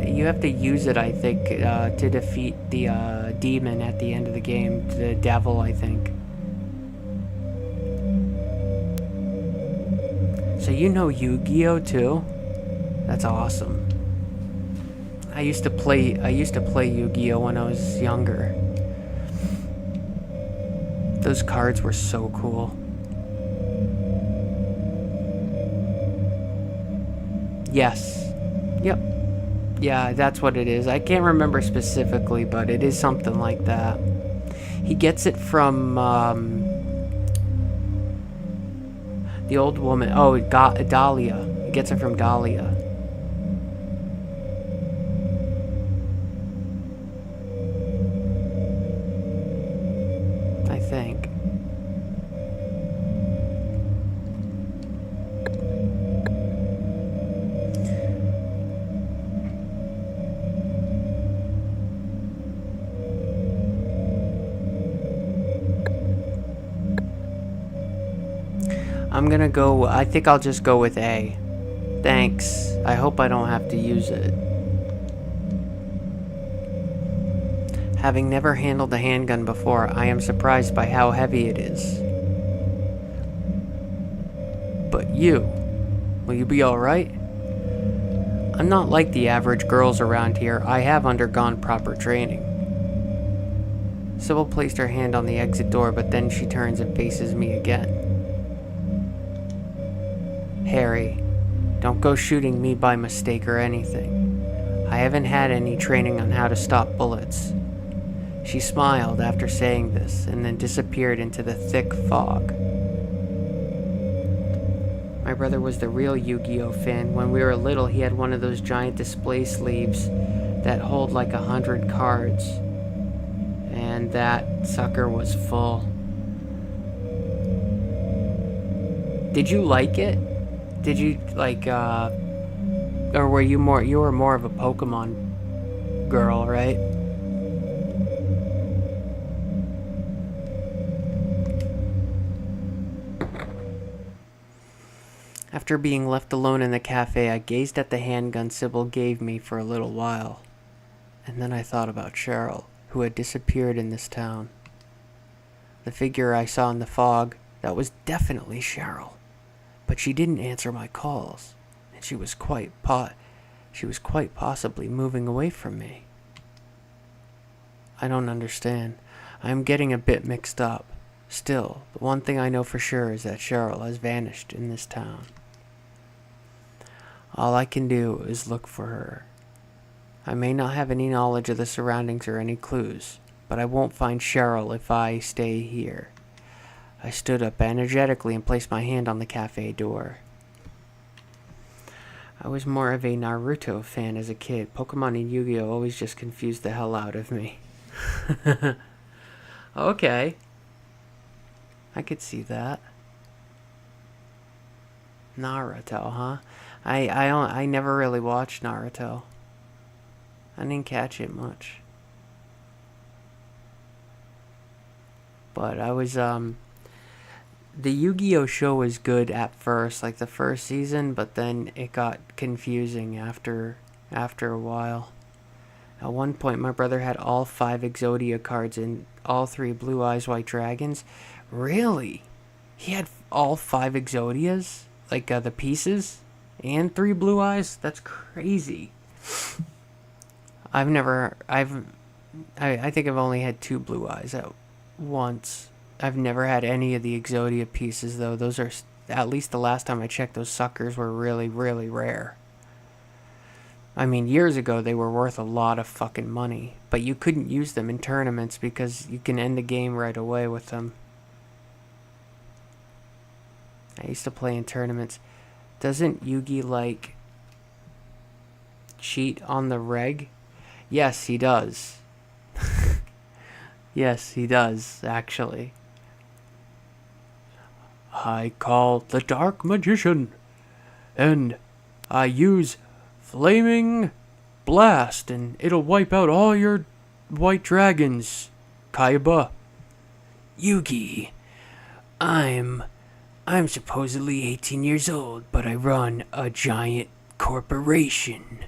You have to use it, I think, to defeat the demon at the end of the game, the devil, I think. So you know Yu-Gi-Oh too? That's awesome. I used to play Yu-Gi-Oh when I was younger. Those cards were so cool. Yes. Yep. Yeah, that's what it is. I can't remember specifically, but it is something like that. He gets it from the old woman. Oh, Dahlia. He gets it from Dahlia. I think. I'm gonna go, I think I'll just go with A. Thanks. I hope I don't have to use it. Having never handled a handgun before, I am surprised by how heavy it is. But you, will you be alright? I'm not like the average girls around here. I have undergone proper training. Cybil placed her hand on the exit door, but then she turns and faces me again. Harry, don't go shooting me by mistake or anything. I haven't had any training on how to stop bullets. She smiled after saying this, and then disappeared into the thick fog. My brother was the real Yu-Gi-Oh fan. When we were little, he had one of those giant display sleeves that hold like 100 cards. And that sucker was full. Did you like it? Did you like or were you were more of a Pokemon girl, right? After being left alone in the cafe, I gazed at the handgun Cybil gave me for a little while. And then I thought about Cheryl, who had disappeared in this town. The figure I saw in the fog, that was definitely Cheryl. But she didn't answer my calls, and she was quite She was quite possibly moving away from me. I don't understand. I am getting a bit mixed up. Still, the one thing I know for sure is that Cheryl has vanished in this town. All I can do is look for her. I may not have any knowledge of the surroundings or any clues, but I won't find Cheryl if I stay here. I stood up energetically and placed my hand on the cafe door. I was more of a Naruto fan as a kid. Pokemon and Yu-Gi-Oh! Always just confused the hell out of me. Okay. I could see that. Naruto, huh? I never really watched Naruto. I didn't catch it much. But I was, the Yu-Gi-Oh! Show was good at first, like the first season, but then it got confusing after a while. At one point, my brother had all 5 Exodia cards and all 3 Blue Eyes White Dragons. Really? He had all 5 Exodias? Like, the pieces? And 3 Blue Eyes? That's crazy. I think I've only had 2 Blue Eyes at once. I've never had any of the Exodia pieces, though. Those are, at least the last time I checked, those suckers were really, really rare. I mean, years ago, they were worth a lot of fucking money. But you couldn't use them in tournaments because you can end the game right away with them. I used to play in tournaments. Doesn't Yugi, like, cheat on the reg? Yes, he does. Yes, he does, actually. I call the Dark Magician, and I use Flaming Blast, and it'll wipe out all your white dragons, Kaiba. Yugi, I'm supposedly 18 years old, but I run a giant corporation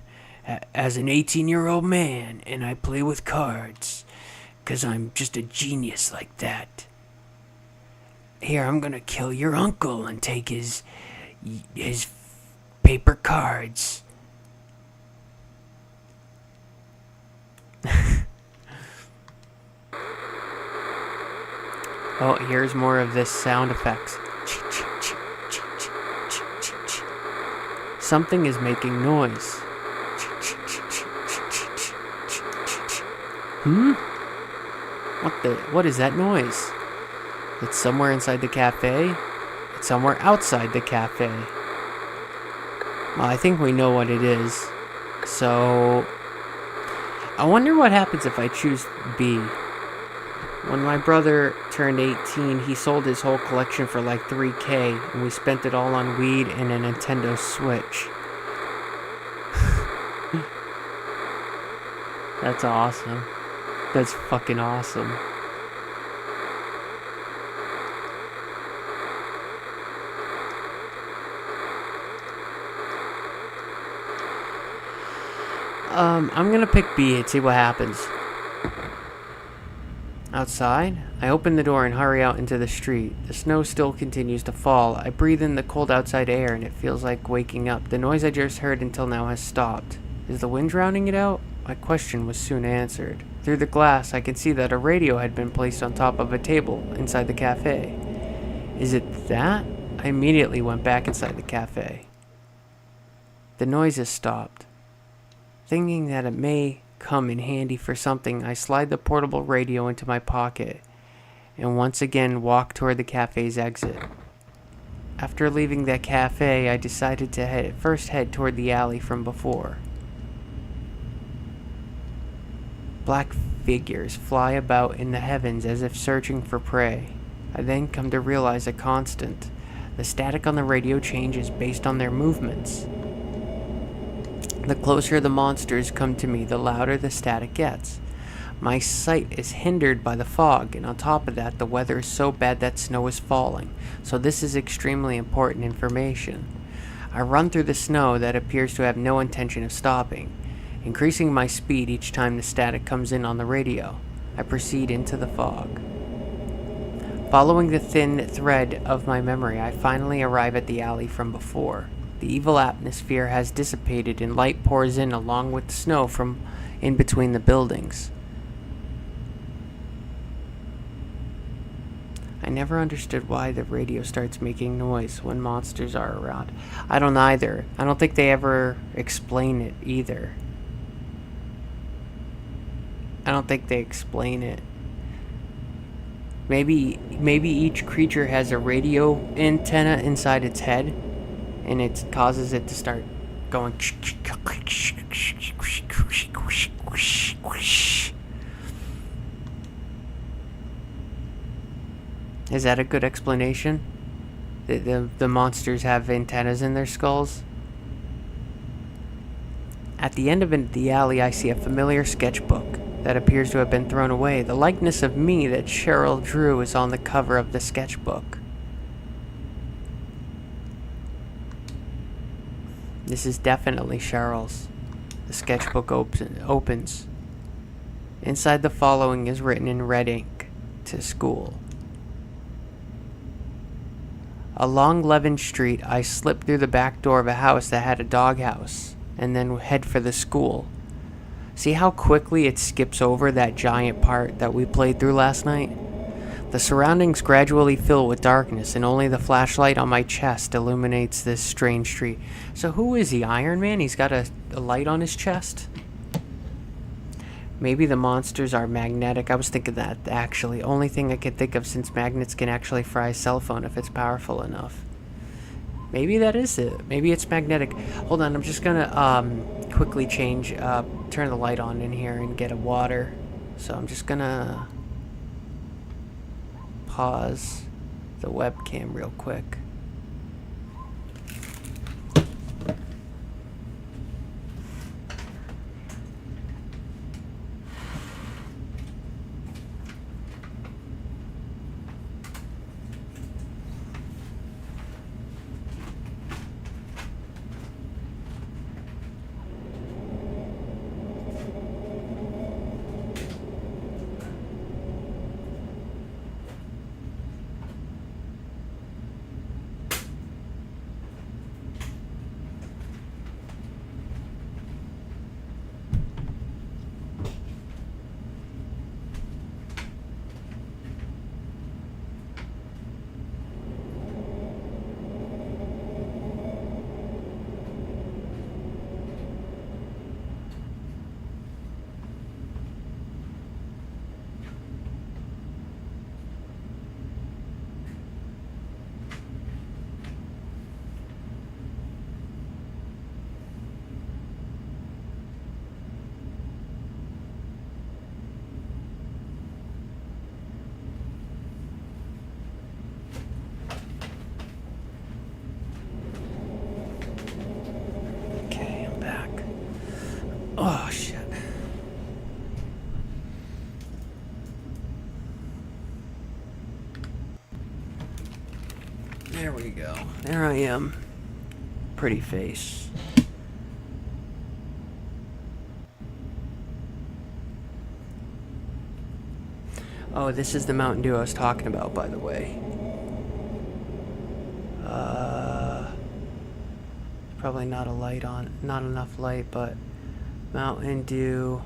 as an 18-year-old man, and I play with cards, 'cause I'm just a genius like that. Here, I'm gonna kill your uncle and take his paper cards. Oh, here's more of this sound effects. Something is making noise. What is that noise? It's somewhere inside the cafe. It's somewhere outside the cafe. Well, I think we know what it is. So, I wonder what happens if I choose B. When my brother turned 18, he sold his whole collection for like $3,000, and we spent it all on weed and a Nintendo Switch. That's awesome. That's fucking awesome. I'm gonna pick B and see what happens. Outside, I open the door and hurry out into the street. The snow still continues to fall. I breathe in the cold outside air and it feels like waking up. The noise I just heard until now has stopped. Is the wind drowning it out? My question was soon answered. Through the glass, I can see that a radio had been placed on top of a table inside the cafe. Is it that? I immediately went back inside the cafe. The noise has stopped. Thinking that it may come in handy for something, I slide the portable radio into my pocket and once again walk toward the cafe's exit. After leaving that cafe, I decided to first head toward the alley from before. Black figures fly about in the heavens as if searching for prey. I then come to realize a constant. The static on the radio changes based on their movements. The closer the monsters come to me, the louder the static gets. My sight is hindered by the fog, and on top of that, the weather is so bad that snow is falling, so this is extremely important information. I run through the snow that appears to have no intention of stopping, increasing my speed each time the static comes in on the radio. I proceed into the fog. Following the thin thread of my memory, I finally arrive at the alley from before. The evil atmosphere has dissipated and light pours in along with the snow from in between the buildings. I never understood why the radio starts making noise when monsters are around. I don't either. I don't think they ever explain it either. I don't think they explain it. Maybe each creature has a radio antenna inside its head, and it causes it to start going. Is that a good explanation? The monsters have antennas in their skulls? At the end of the alley, I see a familiar sketchbook that appears to have been thrown away. The likeness of me that Cheryl drew is on the cover of the sketchbook. This is definitely Cheryl's. The sketchbook opens. Inside, the following is written in red ink: to school. Along Levin Street, I slip through the back door of a house that had a doghouse, and then head for the school. See how quickly it skips over that giant part that we played through last night? The surroundings gradually fill with darkness, and only the flashlight on my chest illuminates this strange street. So who is he, Iron Man? He's got a light on his chest? Maybe the monsters are magnetic. I was thinking that, actually. Only thing I could think of, since magnets can actually fry a cell phone if it's powerful enough. Maybe that is it. Maybe it's magnetic. Hold on, I'm just gonna quickly change, turn the light on in here and get a water. So I'm just gonna pause the webcam real quick. Oh, shit. There we go. There I am. Pretty face. Oh, this is the Mountain Dew I was talking about, by the way. Probably not a light on, not enough light, but Mountain Dew,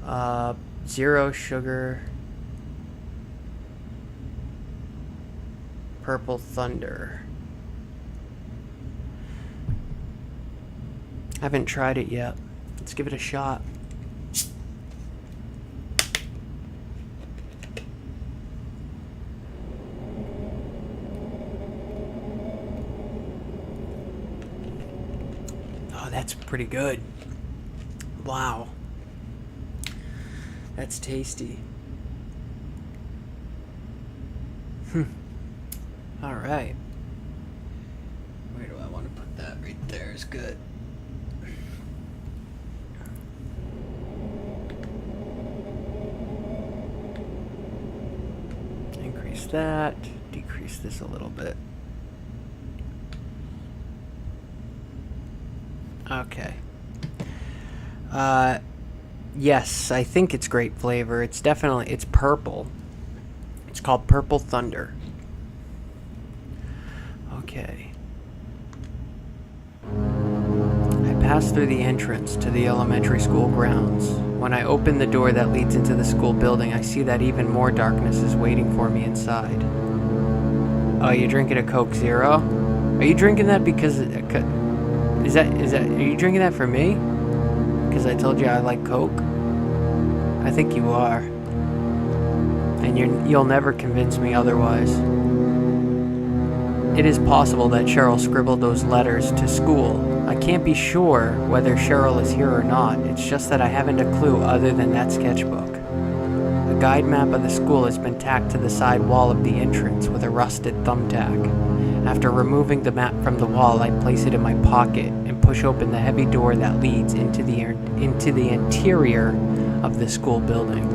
0 sugar, Purple Thunder. I haven't tried it yet. Let's give it a shot. Oh, that's pretty good. Wow. That's tasty. Alright. Where do I want to put that? Right there is good. Increase that. Decrease this a little bit. Okay. Yes, I think it's great flavor. It's definitely, it's purple. It's called Purple Thunder. Okay. pass through the entrance to the elementary school grounds. When I open the door that leads into the school building, I see that even more darkness is waiting for me inside. Oh, you're drinking a Coke Zero? Are you drinking that because... are you drinking that for me? Because I told you I like Coke? I think you are. And you'll never convince me otherwise. It is possible that Cheryl scribbled those letters to school. I can't be sure whether Cheryl is here or not. It's just that I haven't a clue other than that sketchbook. A guide map of the school has been tacked to the side wall of the entrance with a rusted thumbtack. After removing the map from the wall, I place it in my pocket and push open the heavy door that leads into the interior of the school building.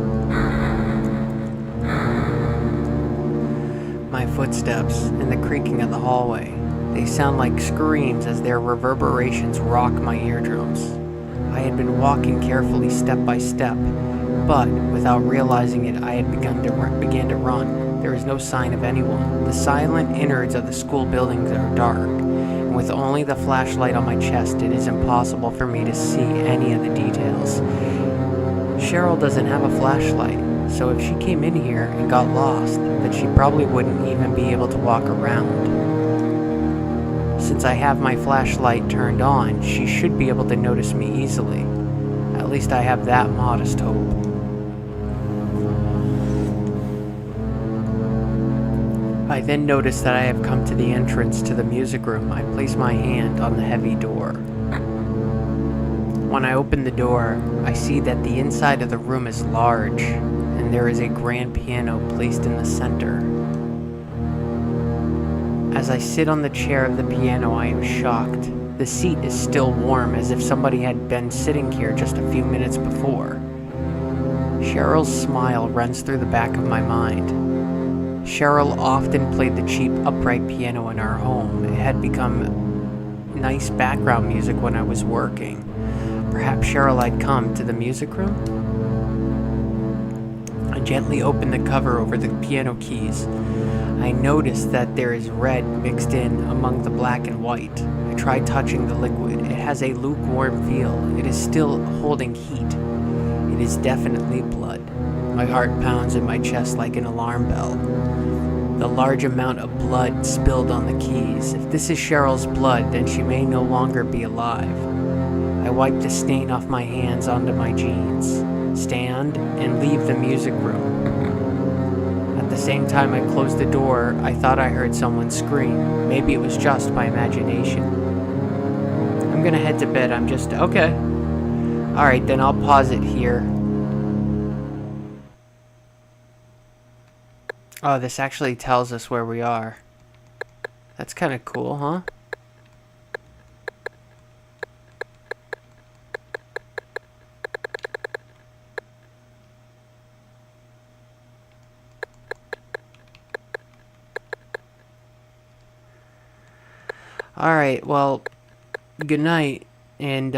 My footsteps and the creaking of the hallway. They sound like screams as their reverberations rock my eardrums. I had been walking carefully step by step, but without realizing it, I had began to run. There is no sign of anyone. The silent innards of the school buildings are dark, and with only the flashlight on my chest, it is impossible for me to see any of the details. Cheryl doesn't have a flashlight, so if she came in here and got lost, then she probably wouldn't even be able to walk around. Since I have my flashlight turned on, she should be able to notice me easily. At least I have that modest hope. I then notice that I have come to the entrance to the music room. I place my hand on the heavy door. When I open the door, I see that the inside of the room is large, and there is a grand piano placed in the center. As I sit on the chair of the piano, I am shocked. The seat is still warm, as if somebody had been sitting here just a few minutes before. Cheryl's smile runs through the back of my mind. Cheryl often played the cheap upright piano in our home. It had become nice background music when I was working. Perhaps Cheryl had come to the music room? I gently open the cover over the piano keys. I notice that there is red mixed in among the black and white. I try touching the liquid. It has a lukewarm feel. It is still holding heat. It is definitely blood. My heart pounds in my chest like an alarm bell. The large amount of blood spilled on the keys. If this is Cheryl's blood, then she may no longer be alive. I wipe the stain off my hands onto my jeans, stand, and leave the music room. At the same time I closed the door, I thought I heard someone scream. Maybe it was just my imagination. I'm gonna head to bed. Okay. Alright, then I'll pause it here. Oh, this actually tells us where we are. That's kind of cool, huh? Alright, well, good night, and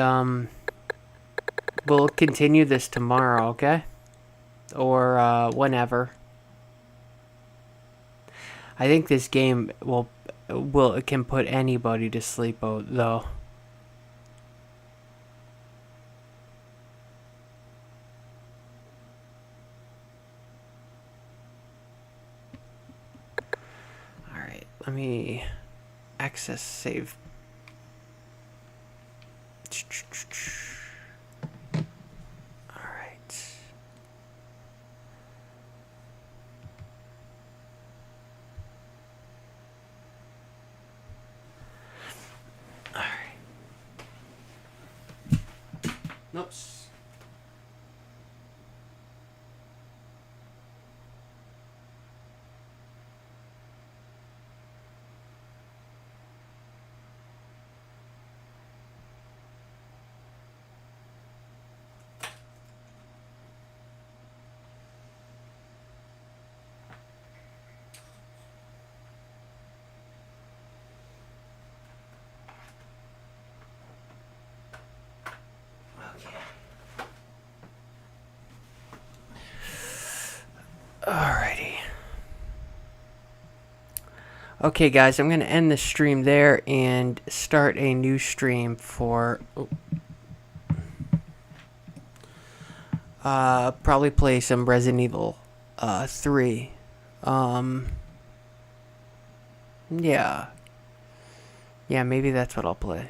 we'll continue this tomorrow, okay? Or whenever. I think this game it can put anybody to sleep though. Alright, let me access save. Alright. Alright. Nope. Alrighty. Okay, guys, I'm going to end the stream there and start a new stream for Probably play some Resident Evil 3. Yeah. Yeah, maybe that's what I'll play.